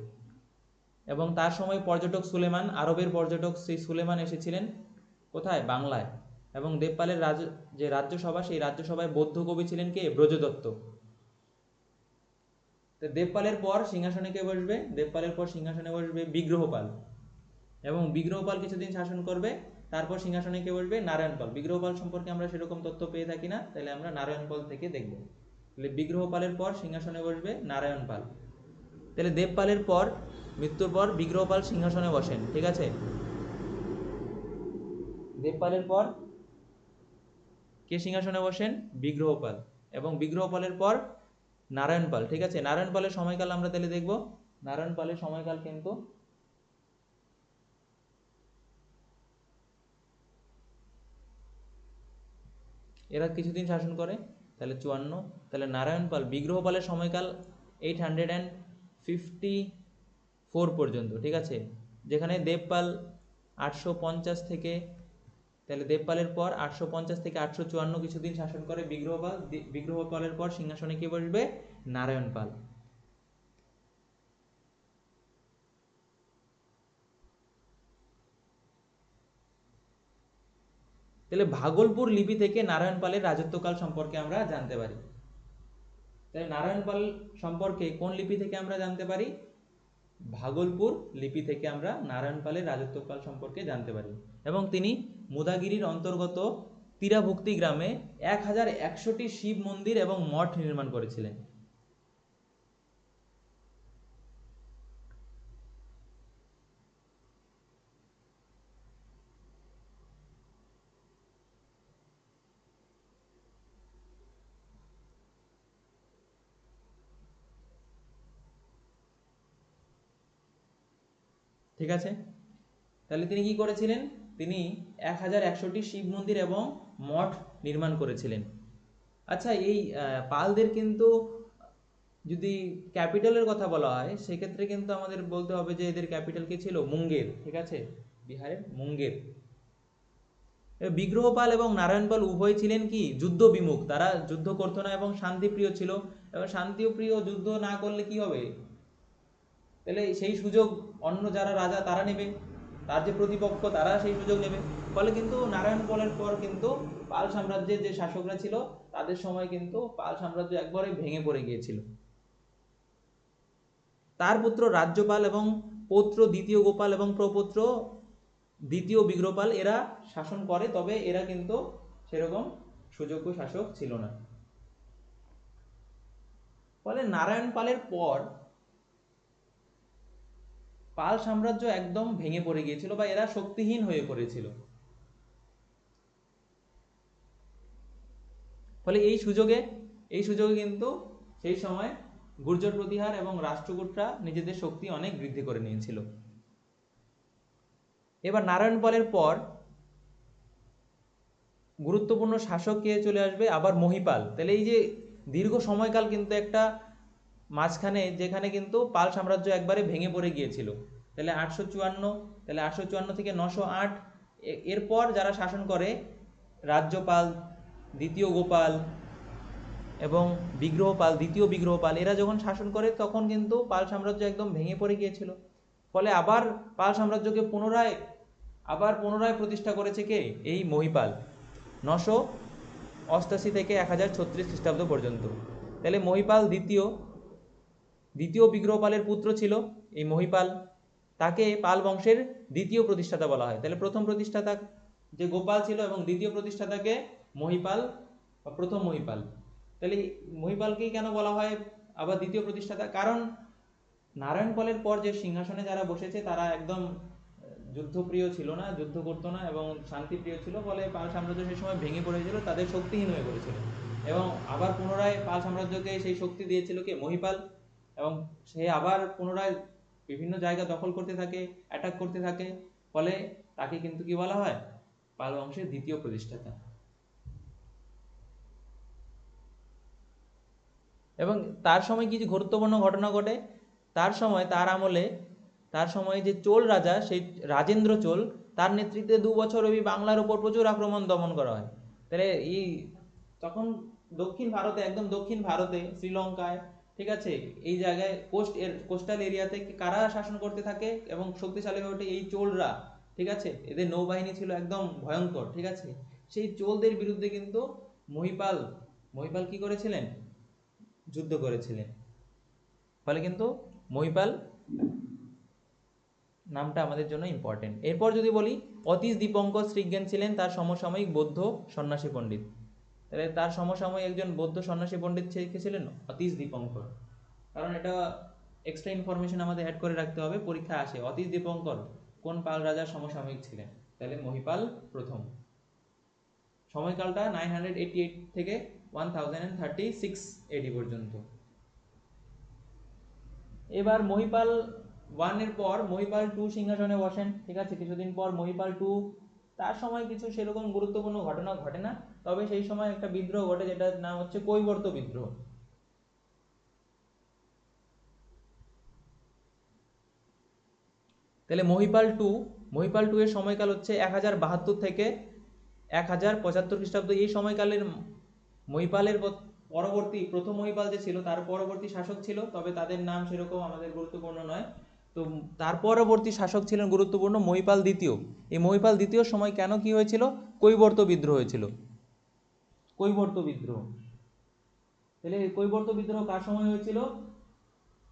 এবং তার সময় পর্যটক সুলেমান, আরবের পর্যটক সেই সুলেমান এসেছিলেন কোথায়? বাংলায়। এবং দেবপালের যে রাজ্যসভা, সেই রাজ্যসভায় বৌদ্ধ কবি ছিলেন কে? ব্রজদত্ত। তো দেবপালের পর সিংহাসনে কে বসবে? দেবপালের পর সিংহাসনে বসবে বিগ্রহপাল, এবং বিগ্রহপাল কিছুদিন শাসন করবে। তারপর সিংহাসনে কে বসবে? নারায়ণপাল। বিগ্রহপাল সম্পর্কে আমরা সেরকম তথ্য পেয়ে থাকি না, তাহলে আমরা নারায়ণপাল থেকে দেখব। তাহলে বিগ্রহপালের পর সিংহাসনে বসবে নারায়ণপাল। তাহলে দেবপালের পর, মৃত্যুর পর বিগ্রহপাল সিংহাসনে বসেন, ঠিক আছে? দেবপালের পর কে সিংহাসনে বসেন? বিগ্রহপাল। এবং বিগ্রহপালের পর নারায়ণপাল, ঠিক আছে? নারায়ণপালের সময়কাল আমরা তাহলে দেখব। নারায়ণপালের সময়কাল কিন্তু এরা কিছুদিন শাসন করে, তাহলে 54। তাহলে নারায়ণপাল, বিগ্রহপালের সময়কাল 854 পর্যন্ত, ঠিক আছে? যেখানে দেবপাল 850 থেকে, তাহলে দেবপালের পর 850 থেকে 854 কিছুদিন শাসন করে বিগ্রহপাল। বিগ্রহপালের পর সিংহাসনে কে বসবে? নারায়ণপাল। তাহলে ভাগলপুর লিপি থেকে নারায়ণপালের রাজত্বকাল সম্পর্কে আমরা জানতে পারি। তাহলে নারায়ণপাল সম্পর্কে কোন লিপি থেকে আমরা জানতে পারি? ভাগলপুর লিপি থেকে আমরা নারায়ণপালের রাজত্বকাল সম্পর্কে জানতে পারি। এবং তিনি মুদাগিরির অন্তর্গত তীরাভুক্তি গ্রামে 1100টি শিব মন্দির এবং মঠ নির্মাণ করেছিলেন। ঠিক আছে, তাহলে তিনি কি করেছিলেন? তিনি 1100টি শিব মন্দির এবং মঠ নির্মাণ করেছিলেন। আচ্ছা, এই পালদের কিন্তু যদি ক্যাপিটালের কথা বলা হয় সেক্ষেত্রে কিন্তু আমাদের বলতে হবে যে এদের ক্যাপিটাল কি ছিল? মুঙ্গের, ঠিক আছে? বিহারের মুঙ্গের। বিগ্রহপাল এবং নারায়ণপাল উভয় ছিলেন কি? যুদ্ধ বিমুখ, তারা যুদ্ধ করতো না এবং শান্তিপ্রিয় ছিল। এবং শান্তিপ্রিয়, যুদ্ধ না করলে কি হবে? তাহলে সেই সুযোগ অন্য যারা রাজা তারা নেবে, তার যে প্রতিপক্ষ তারা সেই সুযোগ নেবে। ফলে কিন্তু নারায়ণপালের পর কিন্তু পাল সাম্রাজ্যের যে শাসকরা ছিল তাদের সময় কিন্তু পাল সাম্রাজ্য একবারে ভেঙে পড়ে গিয়েছিল। তার পুত্র রাজ্যপাল এবং পৌত্র দ্বিতীয় গোপাল এবং প্রপৌত্র দ্বিতীয় বিগ্রহপাল এরা শাসন করে, তবে এরা কিন্তু সেরকম সুযোগ্য শাসক ছিল না। ফলে নারায়ণপালের পর পাল সাম্রাজ্য একদম ভেঙে পড়ে গিয়েছিল বা এরা শক্তিহীন হয়ে পড়েছিল। ফলে এই সুযোগে কিন্তু সেই সময় গুর্জর প্রতিহার এবং রাষ্ট্রকূটরা নিজেদের শক্তি অনেক বৃদ্ধি করে নিয়েছিল। এবার নারায়ণপালের পর গুরুত্বপূর্ণ শাসক কে চলে আসবে? আবার মহিপাল। তাহলে এই যে দীর্ঘ সময়কাল কিন্তু একটা মাঝখানে, যেখানে কিন্তু পাল সাম্রাজ্য একবারে ভেঙে পড়ে গিয়েছিল। তাহলে 854, তাহলে 854 থেকে 908, এরপর যারা শাসন করে রাজ্যপাল, দ্বিতীয় গোপাল এবং বিগ্রহপাল, দ্বিতীয় বিগ্রহপাল, এরা যখন শাসন করে তখন কিন্তু পাল সাম্রাজ্য একদম ভেঙে পড়ে গিয়েছিল। ফলে আবার পাল সাম্রাজ্যকে পুনরায় প্রতিষ্ঠা করেছে কে? এই মহিপাল, 988 থেকে 1036 খ্রিস্টাব্দ পর্যন্ত। তাহলে মহিপাল দ্বিতীয় বিগ্রহপালের পুত্র ছিল এই মহিপাল, তাকে পাল বংশের দ্বিতীয় প্রতিষ্ঠাতা বলা হয়। তাহলে প্রথম প্রতিষ্ঠাতা যে গোপাল ছিল এবং দ্বিতীয় প্রতিষ্ঠাতাকে মহিপাল বা প্রথম মহিপাল। তাহলে মহিপালকেই কেন বলা হয় আবার দ্বিতীয় প্রতিষ্ঠাতা? কারণ নারায়ণপালের পর যে সিংহাসনে যারা বসেছে তারা একদম যুদ্ধপ্রিয় ছিল না, যুদ্ধ করতো না এবং শান্তিপ্রিয় ছিল। ফলে পাল সাম্রাজ্য সেই সময় ভেঙে পড়েছিল, তাদের শক্তিহীন হয়ে পড়েছিল। এবং আবার পুনরায় পাল সাম্রাজ্যকে সেই শক্তি দিয়েছিল কে? মহিপাল। এবং সে আবার পুনরায় বিভিন্ন জায়গা দখল করতে থাকে, অ্যাটাক করতে থাকে, ফলে তাকে কিন্তু কি বলা হয়, পাল বংশের দ্বিতীয় প্রতিষ্ঠাতা। এবং তার সময় কিছু গুরুত্বপূর্ণ ঘটনা ঘটে। তার আমলে তার সময়ে যে চোল রাজা, সেই রাজেন্দ্র চোল, তার নেতৃত্বে 2 বছর ওই বাংলার উপর প্রচুর আক্রমণ দমন করা হয়। তাহলে এই তখন দক্ষিণ ভারতে, একদম দক্ষিণ ভারতে, শ্রীলঙ্কায়, ঠিক আছে, এই জায়গায় কোস্টাল এরিয়াতে কারা শাসন করতে থাকে এবং শক্তিশালী হয়ে ওঠে? এই চোলরা, ঠিক আছে। এদের নৌবাহিনী ছিল একদম ভয়ঙ্কর, ঠিক আছে। সেই চোলদের বিরুদ্ধে কিন্তু মহিপাল মহিপাল কি করেছিলেন? যুদ্ধ করেছিলেন। ফলে কিন্তু মহিপাল নামটা আমাদের জন্য ইম্পর্টেন্ট। এরপর যদি বলি, অতীশ দীপঙ্কর শ্রীজ্ঞান ছিলেন তার সমসাময়িক বৌদ্ধ সন্ন্যাসী পণ্ডিত। তাহলে তার সমসাময়িক একজন বৌদ্ধ সন্ন্যাসী পণ্ডিত কে ছিলেন? অতীশ দীপঙ্কর। কারণ এটা এক্সট্রা ইনফরমেশন আমাদের অ্যাড করে রাখতে হবে, পরীক্ষা আসে অতীশ দীপঙ্কর কোন পাল রাজার সমসাময়িক ছিলেন। তাহলে মহিপাল প্রথম। সময়কালটা 988 থেকে 1036 এডি পর্যন্ত। এবার মহিপাল 1 এর পর মহিপাল 2 সিংহাসনে বসেন, ঠিক আছে। কিছুদিন পর মহিপাল 2, তার সময় কিছু সেরকম গুরুত্বপূর্ণ ঘটনা ঘটে না, তবে সেই সময় একটা বিদ্রোহ ঘটে যেটার নাম হচ্ছে কৈবর্ত বিদ্রোহ। তাহলে মহিপাল টু এর সময়কাল হচ্ছে 1072 থেকে 1075 খ্রিস্টাব্দ। এই সময়কালের মহিপালের পরবর্তী প্রথম মহিপাল যে ছিল তার পরবর্তী শাসক ছিল, তবে তাদের নাম সেরকম আমাদের গুরুত্বপূর্ণ নয়। তো তার পরবর্তী শাসক ছিলেন গুরুত্বপূর্ণ মহিপাল দ্বিতীয়। এই মহিপাল দ্বিতীয় সময় কেন কি হয়েছিল? কৈবর্ত বিদ্রোহ হয়েছিল, কৈবর্ত বিদ্রোহ। তাহলে কৈবর্ত বিদ্রোহ কার সময় হয়েছিল?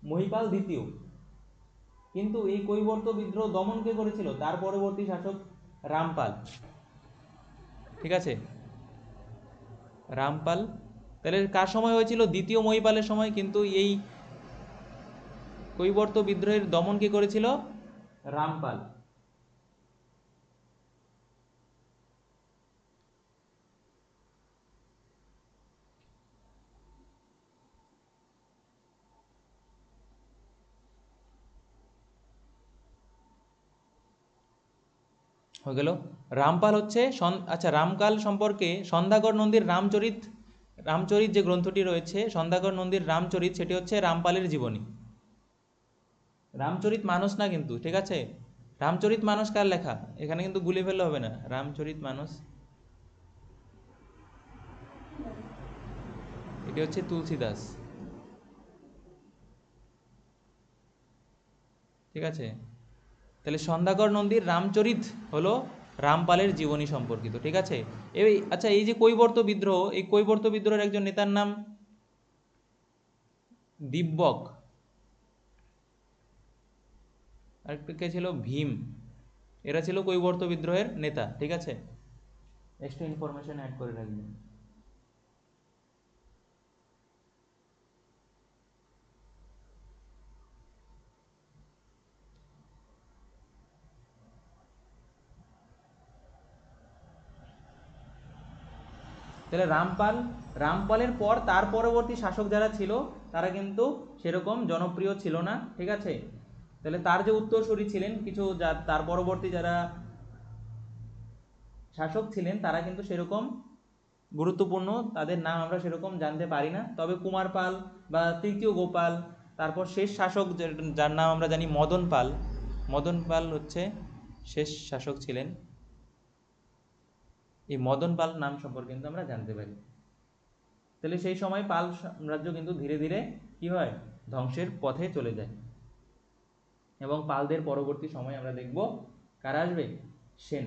মহিপাল দ্বিতীয়। কিন্তু এই কৈবর্ত বিদ্রোহ দমন কে করেছিল? তার পরবর্তী শাসক রামপাল, ঠিক আছে, রামপাল। তাহলে কার সময় হয়েছিল? দ্বিতীয় মহিপালের সময়। কিন্তু এই কৈবর্ত বিদ্রোহের দমন কে করেছিল? রামপাল। হয়ে গেল। রামপাল হচ্ছে আচ্ছা, রামকাল সম্পর্কে সন্ধ্যাগড় নন্দীর রামচরিত যে গ্রন্থটি রয়েছে, সন্ধ্যাগড় নন্দীর রামচরিত, সেটি হচ্ছে রামপালের জীবনী। রামচরিত মানস না কিন্তু, ঠিক আছে। রামচরিত মানস কার লেখা? এখানে কিন্তু গুলি ফেললে হবে না। রামচরিত মানস এটি হচ্ছে তুলসীদাস, ঠিক আছে। তাহলে সন্ধ্যাগড় নন্দীর রামচরিত হলো রামপালের জীবনী সম্পর্কিত, ঠিক আছে। এই আচ্ছা, এই যে কৈবর্ত বিদ্রোহ, এই কৈবর্ত বিদ্রোহের একজন নেতার নাম দিব্যক, আরেকটা কে ছিল? ভীম। এরা ছিল কৈবর্ত বিদ্রোহের নেতা, ঠিক আছে। এক্সট্রা ইনফরমেশন অ্যাড করে রাখবেন। তাহলে রামপালের পর তার পরবর্তী শাসক যারা ছিল তারা কিন্তু সেরকম জনপ্রিয় ছিল না, ঠিক আছে। তাহলে তার যে উত্তরসূরি ছিলেন কিছু, তার পরবর্তী যারা শাসক ছিলেন তারা কিন্তু সেরকম গুরুত্বপূর্ণ, তাদের নাম আমরা সেরকম জানতে পারি না। তবে কুমার পাল বা তৃতীয় গোপাল, তারপর শেষ শাসক যার নাম আমরা জানি মদন পাল হচ্ছে শেষ শাসক ছিলেন। এই মদন পাল নাম সম্পর্কে কিন্তু আমরা জানতে পারি। তাহলে সেই সময় পাল সাম্রাজ্য কিন্তু ধীরে ধীরে কি হয়? ধ্বংসের পথে চলে যায়। এবং পালদের পরবর্তী সময় আমরা দেখব কারা আসবে? সেন।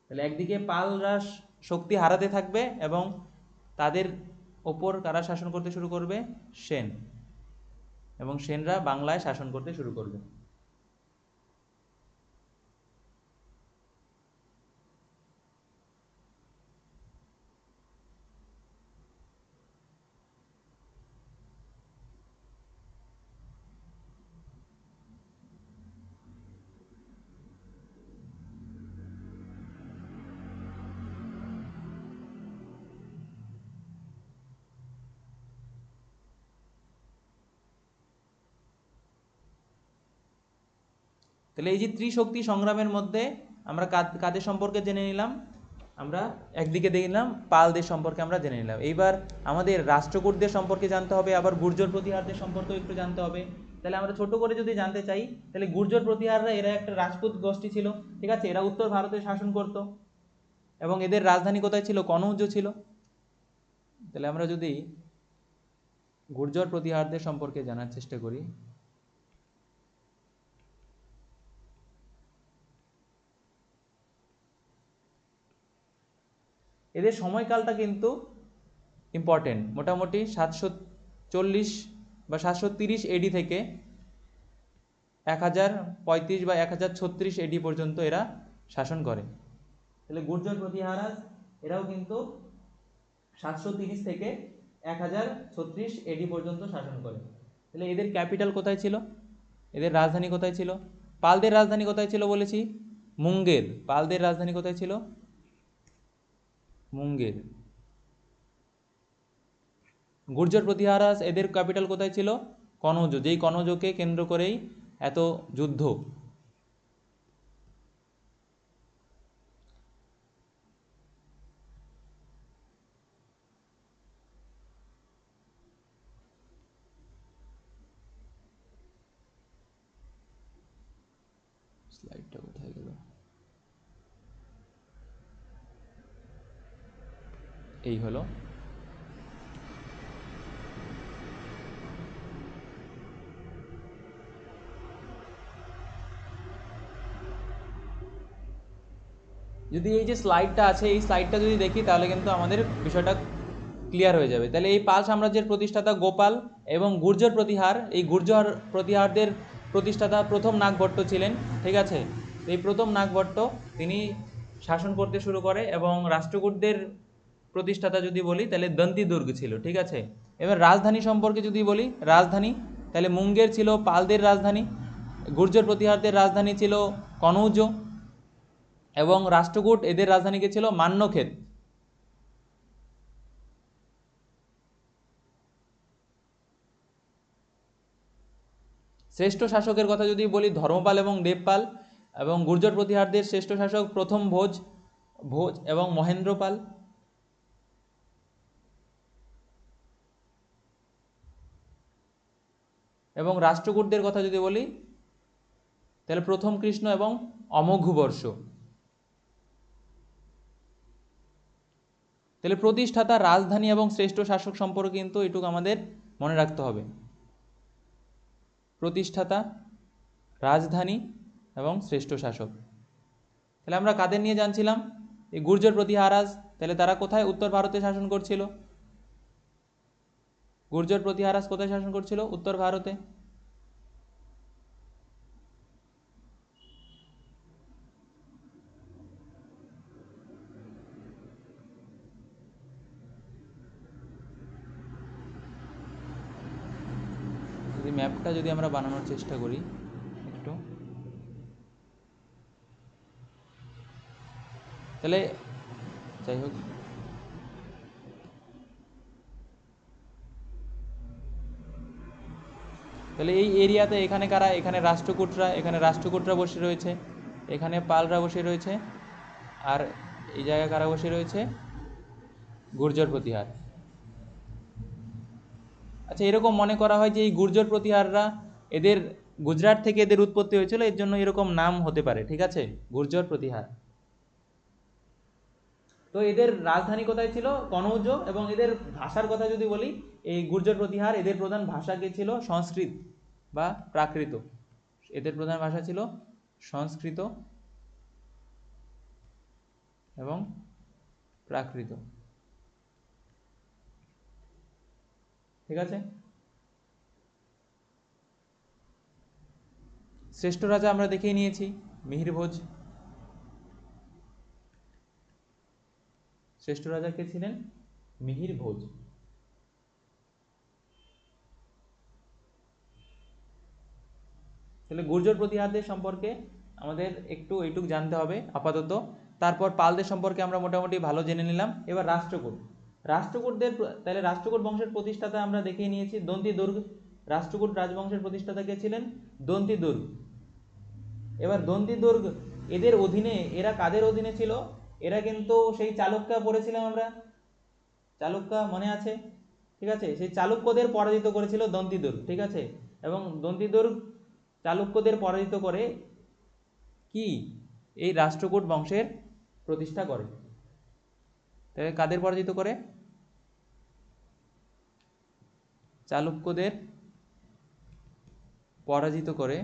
তাহলে একদিকে পালরা শক্তি হারাতে থাকবে এবং তাদের ওপর কারা শাসন করতে শুরু করবে? সেন। এবং সেনরা বাংলায় শাসন করতে শুরু করবে। তাহলে এই যে ত্রিশক্তি সংগ্রামের মধ্যে আমরা কাদের সম্পর্কে জেনে নিলাম, আমরা একদিকে দেখলাম পালদের সম্পর্কে আমরা জেনে নিলাম। এইবার আমাদের রাষ্ট্রকূটদের সম্পর্কে জানতে হবে, আবার গুর্জর প্রতিহারদের সম্পর্কেও একটু জানতে হবে। তাহলে আমরা ছোট করে যদি জানতে চাই, তাহলে গুর্জর প্রতিহাররা এরা একটা রাজপুত গোষ্ঠী ছিল, ঠিক আছে, এরা উত্তর ভারতে শাসন করত এবং এদের রাজধানী কোথায় ছিল, কনৌজ ছিল। তাহলে আমরা যদি গুর্জর প্রতিহারদের সম্পর্কে জানার চেষ্টা করি, এদের সময়কালটা কিন্তু ইম্পর্টেন্ট। মোটামুটি 740 বা 730 এডি থেকে 1035 বা 1036 এডি পর্যন্ত এরা শাসন করে। তাহলে গুর্জর প্রতিহারাস এরাও কিন্তু 730 থেকে 1036 এডি পর্যন্ত শাসন করে। তাহলে এদের ক্যাপিটাল কোথায় ছিল, এদের রাজধানী কোথায় ছিল? পালদের রাজধানী কোথায় ছিল বলেছি? মুঙ্গের। পালদের রাজধানী কোথায় ছিল? মুঙ্গের। গুর্জর প্রতিহারাস এদের ক্যাপিটাল কোথায় ছিল? কনৌজ। যেই কনৌজকে কেন্দ্র করেই এত যুদ্ধ। স্লাইডটা কোথায় গেল? এই হলো। যদি এই যে স্লাইডটা আছে, এই স্লাইডটা যদি দেখি তাহলে কিন্তু আমাদের বিষয়টা ক্লিয়ার হয়ে যাবে। তাহলে এই পাল সাম্রাজ্যের প্রতিষ্ঠাতা গোপাল এবং গুর্জর প্রতিহার, এই গুর্জর প্রতিহারদের প্রতিষ্ঠাতা প্রথম নাগভট্ট ছিলেন, ঠিক আছে। এই প্রথম নাগভট্ট তিনি শাসন করতে শুরু করে এবং রাষ্ট্রকূটদের প্রতিষ্ঠাতা যদি বলি তাহলে দন্তি দুর্গ ছিল, ঠিক আছে। এবার রাজধানী সম্পর্কে যদি বলি, রাজধানী তাহলে মুঙ্গের ছিল পালদের রাজধানী, গুর্জর প্রতিহারদের রাজধানী ছিল কনৌজ এবং রাষ্ট্রকূট এদের রাজধানী কে ছিল মান্যক্ষেত। শ্রেষ্ঠ শাসকের কথা যদি বলি ধর্মপাল এবং দেবপাল, এবং গুর্জর প্রতিহারদের শ্রেষ্ঠ শাসক প্রথম ভোজ এবং মহেন্দ্রপাল। এবং রাষ্ট্রকূটদের কথা যদি বলি তাহলে প্রথম কৃষ্ণ এবং অমোঘবর্ষ। তাহলে প্রতিষ্ঠাতা, রাজধানী এবং শ্রেষ্ঠ শাসক সম্পর্কে কিন্তু এটুকু আমাদের মনে রাখতে হবে। প্রতিষ্ঠাতা, রাজধানী এবং শ্রেষ্ঠ শাসক। তাহলে আমরা কাদের নিয়ে জানছিলাম? এই গুর্জর প্রতিহারাস। তাহলে তারা কোথায়? উত্তর ভারতে শাসন করছিল। গুর্জর প্রতিহারাস কোথায় শাসন করছিল? উত্তর ভারতে। যদি ম্যাপটা যদি আমরা বানানোর চেষ্টা করি একটু, তাহলে যাই হোক, তাহলে এই এরিয়াতে এখানে কারা? এখানে রাষ্ট্রকূটরা বসে রয়েছে, এখানে পালরা বসে রয়েছে, আর এই জায়গায় কারা বসে রয়েছে? গুর্জর প্রতিহার। আচ্ছা, এরকম মনে করা হয় যে এই গুর্জর প্রতিহাররা এদের গুজরাট থেকে এদের উৎপত্তি হয়েছিল, এর জন্য এরকম নাম হতে পারে, ঠিক আছে, গুর্জর প্রতিহার। তো এদের রাজধানী কোথায় ছিল? কনৌজ। এবং এদের ভাষার কথা যদি বলি, এই গুর্জর প্রতিহার এদের প্রধান ভাষা কে ছিল? সংস্কৃত বা প্রাকৃত। এদের প্রধান ভাষা ছিল সংস্কৃত এবং প্রাকৃত, ঠিক আছে। শ্রেষ্ঠ রাজা আমরা দেখেই নিয়েছি, মিহির ভোজ। শ্রেষ্ঠ রাজা কে ছিলেন? মিহির ভোজ। তাহলে গুর্জর প্রতিহারদের সম্পর্কে আমাদের একটু এইটুক জানতে হবে আপাতত। তারপর পালদের সম্পর্কে আমরা মোটামুটি ভালো জেনে নিলাম। এবার রাষ্ট্রকূটদের, তাহলে রাষ্ট্রকূট বংশের প্রতিষ্ঠাতা আমরা দেখিয়ে নিয়েছি দন্তি দুর্গ। রাষ্ট্রকূট রাজবংশের প্রতিষ্ঠাতা কে ছিলেন? দন্তি দুর্গ। এবার দন্তি দুর্গ এদের অধীনে, এরা কাদের অধীনে ছিল? এরা কিন্তু সেই চালুক্য পড়েছিলাম আমরা, চালুক্য মনে আছে? ঠিক আছে, সেই চালুক্যদের পরাজিত করেছিল দন্তি দুর্গ। ঠিক আছে, এবং দন্তি দুর্গ চালুক্যদের পরাজিত করে কি এই রাষ্ট্রকূট বংশের প্রতিষ্ঠা করে। তাহলে কাদের পরাজিত করে? চালুক্যদের পরাজিত করে,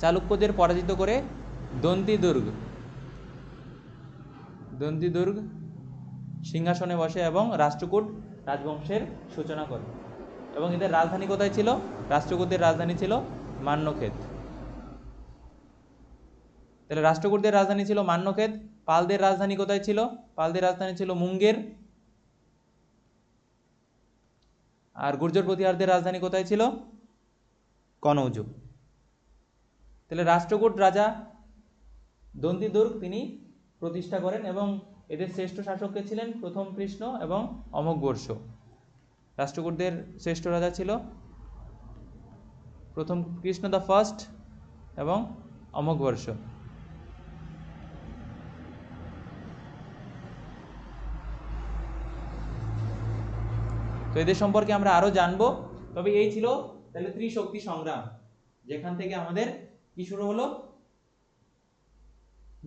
চালুক্যদের পরাজিত করে দন্তি দুর্গ সিংহাসনে বসে এবং রাষ্ট্রকূট রাজবংশের সূচনা করে। এবং এদের রাজধানী কোথায় ছিল? রাষ্ট্রকূটদের রাজধানী ছিল মান্যক্ষেত। তাহলে রাষ্ট্রকূটদের রাজধানী ছিল মান্যক্ষেত। পালদের রাজধানী কোথায় ছিল? পালদের রাজধানী ছিল মুঙ্গের। আর গুর্জর প্রতিহারদের রাজধানী কোথায় ছিল? কনৌজ। তাহলে রাষ্ট্রকূট রাজা দন্তি দুর্গ তিনি প্রতিষ্ঠা করেন এবং এদের শ্রেষ্ঠ শাসককে ছিলেন প্রথম কৃষ্ণ এবং অমোঘবর্ষ। রাষ্ট্রকূটদের শ্রেষ্ঠ রাজা ছিল প্রথম কৃষ্ণ দ্য ফার্স্ট এবং অমোঘবর্ষ। তো এদের সম্পর্কে আমরা আরো জানবো। তবে এই ছিল তাহলে ত্রিশক্তি সংগ্রাম, যেখান থেকে আমাদের কি শুরু হলো,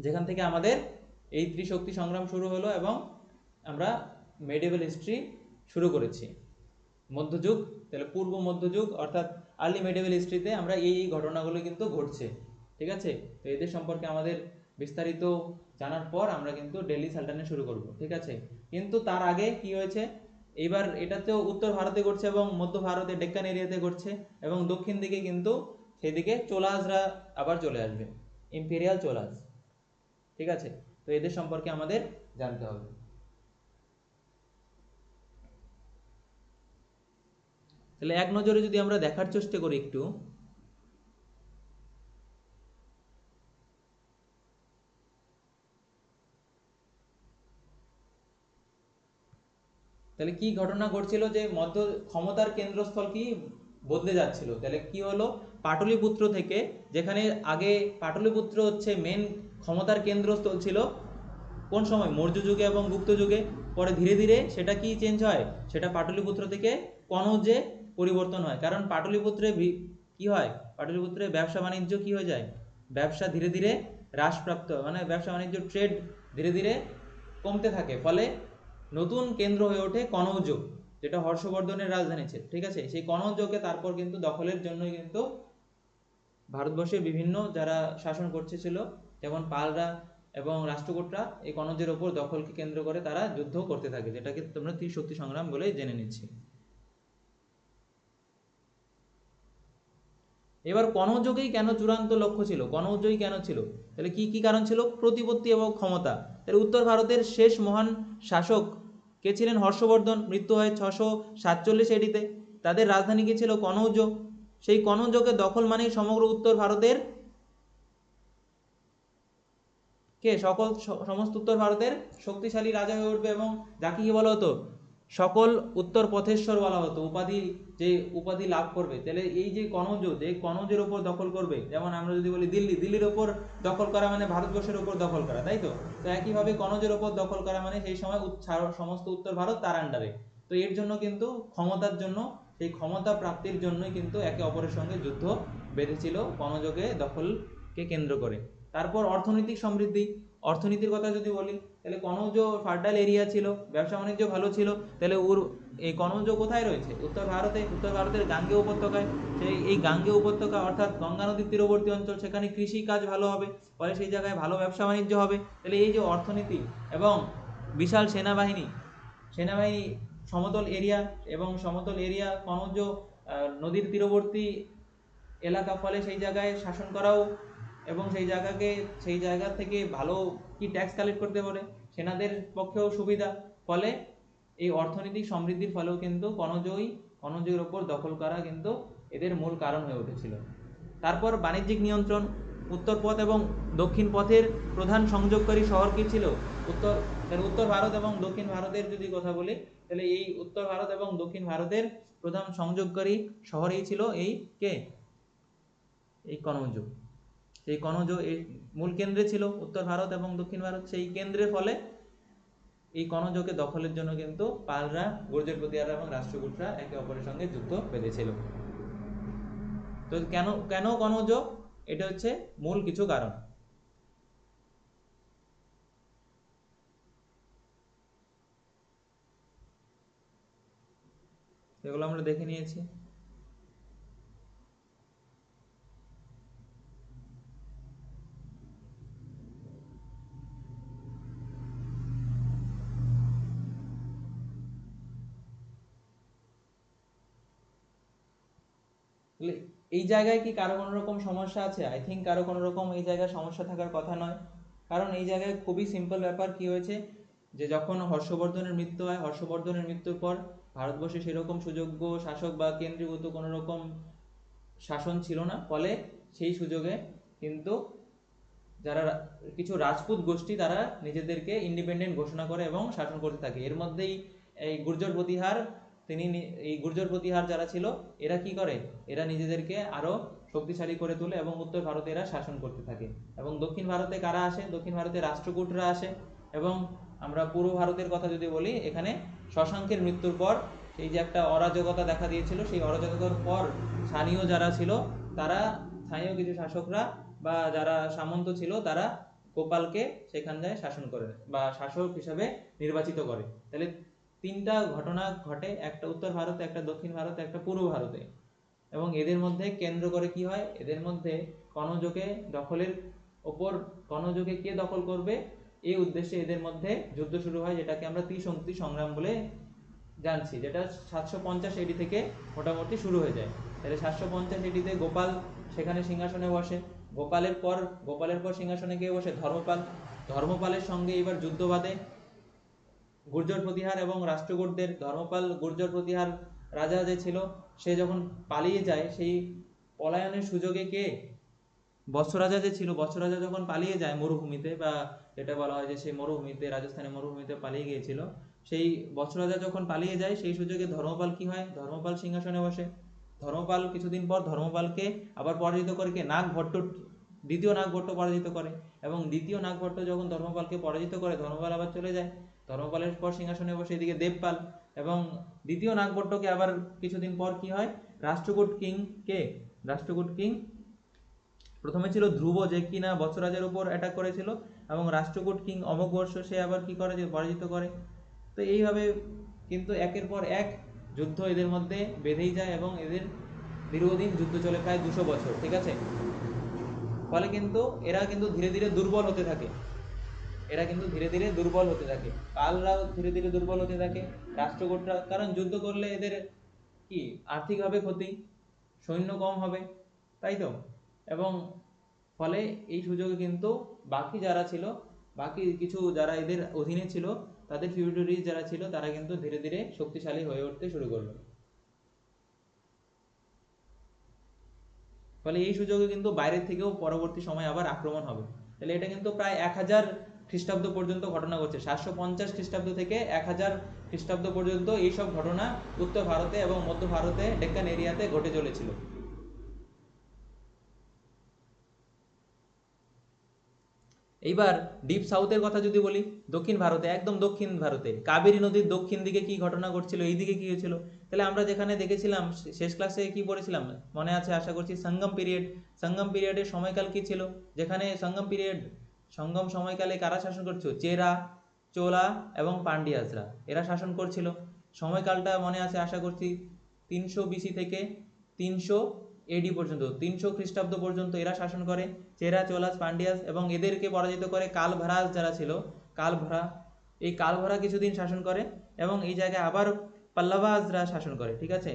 যেখান থেকে আমাদের এই ত্রিশক্তি সংগ্রাম শুরু হলো এবং আমরা মেডিভেল হিস্ট্রি শুরু করেছি। মধ্যযুগ, তাহলে পূর্ব মধ্যযুগ অর্থাৎ আর্লি মেডিভেল হিস্ট্রিতে আমরা এই ঘটনাগুলো কিন্তু ঘটছে। ঠিক আছে, তো এদের সম্পর্কে আমাদের বিস্তারিত জানার পর আমরা কিন্তু দিল্লি সালতানেট শুরু করব। ঠিক আছে, কিন্তু তার আগে কি হয়েছে, এইবার এটা তো উত্তর ভারতে ঘটছে এবং মধ্য ভারতে ডেক্কান এরিয়াতে ঘটছে এবং দক্ষিণ দিকে কিন্তু সেদিকে চোলাসরা আবার চলে আসবে, ইম্পেরিয়াল চোলাস। ঠিক আছে, তো এদের সম্পর্কে আমাদের জানতে হবে। তাহলে এক নজরে যদি আমরা দেখার চেষ্টা করি একটু, তাহলে কি ঘটনা ঘটছিল যে মধ্য ক্ষমতার কেন্দ্রস্থল কি বদলে যাচ্ছিল। তাহলে কি হলো, পাটলিপুত্র থেকে, যেখানে আগে পাটলিপুত্র হচ্ছে মেন ক্ষমতার কেন্দ্রস্থল ছিল কোন সময়, মৌর্য যুগে এবং গুপ্ত যুগে, পরে ধীরে ধীরে সেটা কি চেঞ্জ হয়, সেটা পাটলিপুত্র থেকে কনৌজে পরিবর্তন হয়। কারণ পাটলিপুত্রে কি হয়, পাটলিপুত্রে ব্যবসা বাণিজ্য কি হয়ে যায়, ব্যবসা ধীরে ধীরে হ্রাসপ্রাপ্ত, মানে ব্যবসা বাণিজ্য ট্রেড ধীরে ধীরে কমতে থাকে। ফলে নতুন কেন্দ্র হয়ে ওঠে কনৌজ, যেটা হর্ষবর্ধনের রাজধানী ছিল। ঠিক আছে, সেই কনৌজকে তারপর কিন্তু দখলের জন্যই কিন্তু ভারতবর্ষের বিভিন্ন যারা শাসন করছে ছিল, যেমন পালরা এবং রাষ্ট্রকূটরা এই কনৌজের ওপর দখলকে কেন্দ্র করে তারা যুদ্ধ করতে থাকে, যেটাকে তোমরা ত্রিশক্তি সংগ্রাম বলে জেনে নিচ্ছি। এবার কনৌজকেই কেন চূড়ান্ত লক্ষ্য ছিল, কনৌজই কেন ছিল, তাহলে কি কি কারণ ছিল? প্রতিপত্তি এবং ক্ষমতা। তাহলে উত্তর ভারতের শেষ মহান শাসক কে ছিলেন? হর্ষবর্ধন, মৃত্যু হয় 647 এডিতে। তাদের রাজধানী কি ছিল? কনৌজ। সেই কনৌজকে দখল মানেই সমগ্র উত্তর ভারতের কে সমস্ত উত্তর ভারতের শক্তিশালী রাজা হয়ে উঠবে এবং যাকে কি বলা হতো, সকল উত্তর পথেশ্বর বলা হতো, উপাধি, যে উপাধি লাভ করবে। তাহলে এই যে কনৌজ, যে কনৌজের ওপর দখল করবে, যেমন আমরা যদি বলি দিল্লির ওপর দখল করা মানে ভারতবর্ষের ওপর দখল করা, তাই তো। তো একইভাবে কনৌজের ওপর দখল করা মানে সেই সময় সমস্ত উত্তর ভারত তার আন্ডারে। তো এর জন্য কিন্তু ক্ষমতার জন্য, সেই ক্ষমতা প্রাপ্তির জন্যই কিন্তু একে অপরের সঙ্গে যুদ্ধ বেঁধেছিল কনৌজকে দখলকে কেন্দ্র করে। তারপর অর্থনৈতিক সমৃদ্ধি, অর্থনীতির কথা যদি বলি, তাহলে কনৌজ ফার্টাইল এরিয়া ছিল, ব্যবসা বাণিজ্য ভালো ছিল। তাহলে এই কনৌজ কোথায় রয়েছে? উত্তর ভারতে, উত্তর ভারতের গাঙ্গেয় উপত্যকায়। সেই এই গাঙ্গেয় উপত্যকা অর্থাৎ গঙ্গা নদীর তীরবর্তী অঞ্চল, সেখানে কৃষি কাজ ভালো হবে, ফলে সেই জায়গায় ভালো ব্যবসা বাণিজ্য হবে। তাহলে এই যে অর্থনীতি এবং বিশাল সেনাবাহিনী, সমতল এরিয়া এবং সমতল এরিয়া কনৌজ নদীর তীরবর্তী এলাকা, ফলে সেই জায়গায় শাসন করাও এবং সেই জায়গা থেকে ভালো কি ট্যাক্স কালেক্ট করতে পারে, সেনাদের পক্ষেও সুবিধা। ফলে এই অর্থনৈতিক সমৃদ্ধির ফলেও কিন্তু কনৌজের ওপর দখল করা কিন্তু এদের মূল কারণ হয়ে উঠেছিল। তারপর বাণিজ্যিক নিয়ন্ত্রণ, উত্তর পথ এবং দক্ষিণ পথের প্রধান সংযোগকারী শহর কি ছিল? উত্তর ভারত এবং দক্ষিণ ভারতের যদি কথা বলি, তাহলে এই উত্তর ভারত এবং দক্ষিণ ভারতের প্রধান সংযোগকারী শহরই ছিল এই কে? এই কনৌজ। সেই কনৌজ এই মূল কেন্দ্রে ছিল উত্তর ভারত এবং দক্ষিণ ভারত। সেই কেন্দ্রের ফলে এই কনৌজকে দখলের জন্য কিন্তু পালরা, গুর্জর প্রতিহাররা এবং রাষ্ট্রকূটরা একে অপরের সঙ্গে যুদ্ধ বেঁধেছিল। তো কেন কেন কনৌজ? এটা হচ্ছে মূল কিছু কারণ। এগুলো আমরা দেখে নিয়েছি। এই জায়গায় কি কারো কোনো রকম সমস্যা আছে? আই থিঙ্ক কারো কোনো রকম এই জায়গায় সমস্যা থাকার কথা নয়। কারণ এই জায়গায় খুবই সিম্পল ব্যাপার। কি হয়েছে যে যখন হর্ষবর্ধনের মৃত্যু হয়, হর্ষবর্ধনের মৃত্যুর পর ভারতবর্ষে সেরকম সুযোগ্য শাসক বা কেন্দ্রীভূত কোনো রকম শাসন ছিল না। ফলে সেই সুযোগে কিন্তু যারা কিছু রাজপুত গোষ্ঠী তারা নিজেদেরকে ইন্ডিপেন্ডেন্ট ঘোষণা করে এবং শাসন করতে থাকে। এর মধ্যেই এই গুর্জর প্রতিহার, এই গুর্জর প্রতিহার যারা ছিল এরা কি করে, এরা নিজেদেরকে আরো শক্তিশালী করে তোলে এবং উত্তর ভারতে এরা শাসন করতে থাকে। এবং দক্ষিণ ভারতে কারা আসে? দক্ষিণ ভারতে রাষ্ট্রকূটরা আসে। এবং আমরা পূর্ব ভারতের কথা যদি বলি, এখানে শশাঙ্কের মৃত্যুর পর সেই যে একটা অরাজকতা দেখা দিয়েছিল, সেই অরাজকতার পর স্থানীয় যারা ছিল তারা, স্থানীয় কিছু শাসকরা বা যারা সামন্ত ছিল তারা গোপালকে সেখানটায় শাসন করে বা শাসক হিসাবে নির্বাচিত করে। তাহলে তিনটা ঘটনা ঘটে, একটা উত্তর ভারতে, একটা দক্ষিণ ভারতে, একটা পূর্ব ভারতে। এবং এদের মধ্যে কেন্দ্র করে কি হয়, এদের মধ্যে কনৌজকে দখলের ওপর, কনৌজকে কে দখল করবে এই উদ্দেশ্যে এদের মধ্যে যুদ্ধ শুরু হয়, যেটাকে আমরা ত্রিশক্তি সংগ্রাম বলে জানছি, যেটা 750 এডি থেকে মোটামুটি শুরু হয়ে যায়। তাহলে 750 এডিতে গোপাল সেখানে সিংহাসনে বসে। গোপালের পর সিংহাসনে কে বসে? ধর্মপাল। ধর্মপালের সঙ্গে এবার যুদ্ধ বাঁধে গুর্জর প্রতিহার এবং রাষ্ট্রকূটদের। ধর্মপাল গুর্জর প্রতিহার রাজা যে ছিল, সে যখন পালিয়ে যায়, সেই পলায়নের সুযোগে কে? বৎসরাজা যে ছিল, বৎসরাজা যখন পালিয়ে যায় মরুভূমিতে, বা যেটা বলা হয় যে সেই মরুভূমিতে, রাজস্থানের মরুভূমিতে পালিয়ে গিয়েছিল, সেই বৎসরাজা যখন পালিয়ে যায় সেই সুযোগে ধর্মপাল কি হয়? ধর্মপাল সিংহাসনে বসে। ধর্মপাল কিছুদিন পর ধর্মপালকে আবার পরাজিত করে কে? নাগভট্ট, দ্বিতীয় নাগভট্ট পরাজিত করে। এবং দ্বিতীয় নাগভট্ট যখন ধর্মপালকে পরাজিত করে, ধর্মপাল আবার চলে যায়। ধর্মপালের পর সিংহাসনে বসে এদিকে দেবপাল। এবং দ্বিতীয় নাগভট্টকে আবার কিছুদিন পর কি হয়? রাষ্ট্রকূট কিং কে? রাষ্ট্রকূট কিং প্রথমে ছিল ধ্রুব, যে কিনা বৎসরাজের উপর অ্যাটাক করেছিল, এবং রাষ্ট্রকূট কিং অমোঘবর্ষ সে আবার কি করে, যে পরাজিত করে। তো এইভাবে কিন্তু একের পর এক যুদ্ধ এদের মধ্যে বেঁধেই যায় এবং এদের দীর্ঘদিন যুদ্ধ চলে, প্রায় 200 বছর। ঠিক আছে? ফলে কিন্তু এরা কিন্তু ধীরে ধীরে দুর্বল হতে থাকে, এরা কিন্তু ধীরে ধীরে দুর্বল হতে থাকে, পালরাও ধীরে ধীরে দুর্বল হতে থাকে, রাষ্ট্রকূটরা, কারণ যুদ্ধ করলে এদের কি আর্থিকভাবে ক্ষতি, সৈন্য কম হবে, তাই তো। এবং ফলে এই সুযোগে কিন্তু বাকি যারা ছিল, বাকি কিছু যারা এদের অধীনে ছিল, তাদের ফিউডারিজ যারা ছিল, তারা কিন্তু ধীরে ধীরে শক্তিশালী হয়ে উঠতে শুরু করলো। ফলে এই সুযোগে কিন্তু বাইরের থেকেও পরবর্তী সময় আবার আক্রমণ হবে। তাহলে এটা কিন্তু প্রায় 1000 খ্রিস্টাব্দ পর্যন্ত ঘটনা ঘটছে। 750 খ্রিস্টাব্দ থেকে 1000 খ্রিস্টাব্দ পর্যন্ত এইসব ঘটনা উত্তর ভারতে এবং মধ্য ভারতে, ডেক্কান এরিয়াতে ঘটে চলেছিল। এইবার ডিপ সাউথের কথা যদি বলি, দক্ষিণ ভারতে, একদম দক্ষিণ ভারতে কাবেরী নদীর দক্ষিণ দিকে কি ঘটনা ঘটছিল, এই দিকে কি হয়েছিল? তাহলে আমরা যেখানে দেখেছিলাম শেষ ক্লাসে কি পড়েছিলাম, মনে আছে আশা করছি, সঙ্গম পিরিয়ড। সঙ্গম পিরিয়ডের সময়কাল কি ছিল? যেখানে সঙ্গম সময়কালে কারা শাসন করছিল? চেরা, চোলা এবং পান্ডিয়াসরা, এরা শাসন করছিল। সময়কালটা মনে আছে আশা করছি, 300 বিসি থেকে 300 এডি পর্যন্ত, 300 খ্রিস্টাব্দ পর্যন্ত এরা শাসন করে, চেরা, চোলাস, পান্ডিয়াস। এবং এদেরকে পরাজিত করে কালভরাজ যারা ছিল, কালভরা, এই কালভরা কিছুদিন শাসন করে। এবং এই জায়গায় আবার পল্লবাজরা শাসন করে। ঠিক আছে?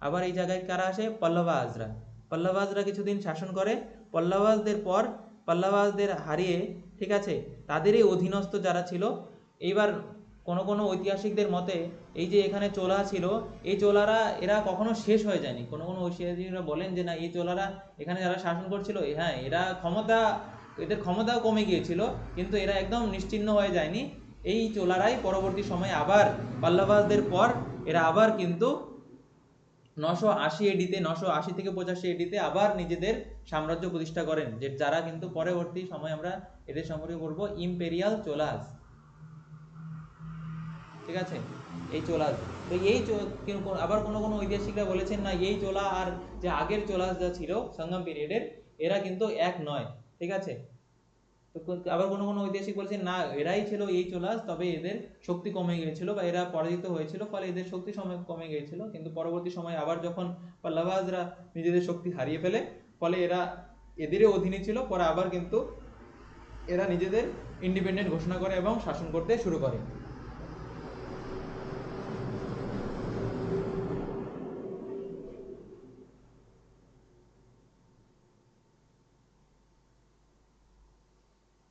আবার এই জায়গায় কারা আসে? পল্লবাজরা। পল্লবাজরা কিছুদিন শাসন করে। পল্লবাজদের পর, পল্লবাজদের হারিয়ে, ঠিক আছে, তাদেরই অধীনস্থ যারা ছিল, এইবার কোনো কোনো ঐতিহাসিকদের মতে এই যে এখানে চোলা ছিল, এই চোলারা এরা কখনো শেষ হয়ে যায়নি। কোনো কোনো ঐতিহাসিকরা বলেন যে না, এই চোলারা এখানে যারা শাসন করছিল, হ্যাঁ এরা এদের ক্ষমতাও কমে গিয়েছিল, কিন্তু এরা একদম নিশ্চিহ্ন হয়ে যায়নি। এই চোলারাই পরবর্তী সময়ে আবার পাল্লাভাসদের পর এরা আবার কিন্তু 980 এডিতে, 980 থেকে 85 এডিতে আবার নিজেদের সাম্রাজ্য প্রতিষ্ঠা করেন, যে যারা কিন্তু পরবর্তী সময় আমরা এদের সম্পর্কে বলবো ইম্পেরিয়াল চোলাস। ঠিক আছে, এই চোলাস। তো আবার কোনো কোনো ঐতিহাসিকরা বলেছেন না, এই চোলা আর যে আগের চোলাস যা ছিল সঙ্গম পিরিয়ডের, এরা কিন্তু এক নয়। ঠিক আছে, তো আবার কোনো কোনো ঐতিহাসিক বলছেন না, এরাই ছিল এই চোলাস, তবে এদের শক্তি কমে গিয়েছিল বা এরা পরাজিত হয়েছিল, ফলে এদের শক্তি সময় কমে গিয়েছিল। কিন্তু পরবর্তী সময় আবার যখন পাল্লাভাসরা নিজেদের শক্তি হারিয়ে ফেলে, ফলে এরা এদেরই অধীনে ছিল, পরে আবার কিন্তু এরা নিজেদের ইন্ডিপেন্ডেন্ট ঘোষণা করে এবং শাসন করতে শুরু করে।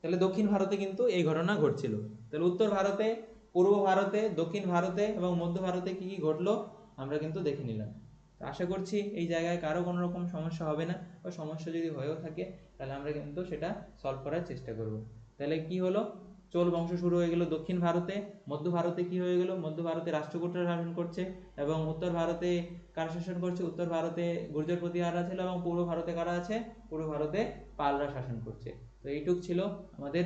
তাহলে দক্ষিণ ভারতে কিন্তু এই ঘটনা ঘটছিল। তাহলে উত্তর ভারতে, পূর্ব ভারতে, দক্ষিণ ভারতে এবং মধ্য ভারতে কি কি ঘটলো আমরা কিন্তু দেখে নিলাম। তো আশা করছি এই জায়গায় কারো কোনো রকম সমস্যা হবে না, বা সমস্যা যদি হয়েও থাকে তাহলে আমরা কিন্তু সেটা সলভ করার চেষ্টা করব। তাহলে কি হলো, চোল বংশ শুরু হয়ে গেল দক্ষিণ ভারতে। মধ্য ভারতে কি হয়ে গেল, মধ্য ভারতে রাষ্ট্রকূটরা শাসন করছে। এবং উত্তর ভারতে কারা শাসন করছে, উত্তর ভারতে গুর্জর প্রতিহাররা ছিল, এবং পূর্ব ভারতে কারা আছে, পূর্ব ভারতে পালরা শাসন করছে। তো এইটুক ছিল আমাদের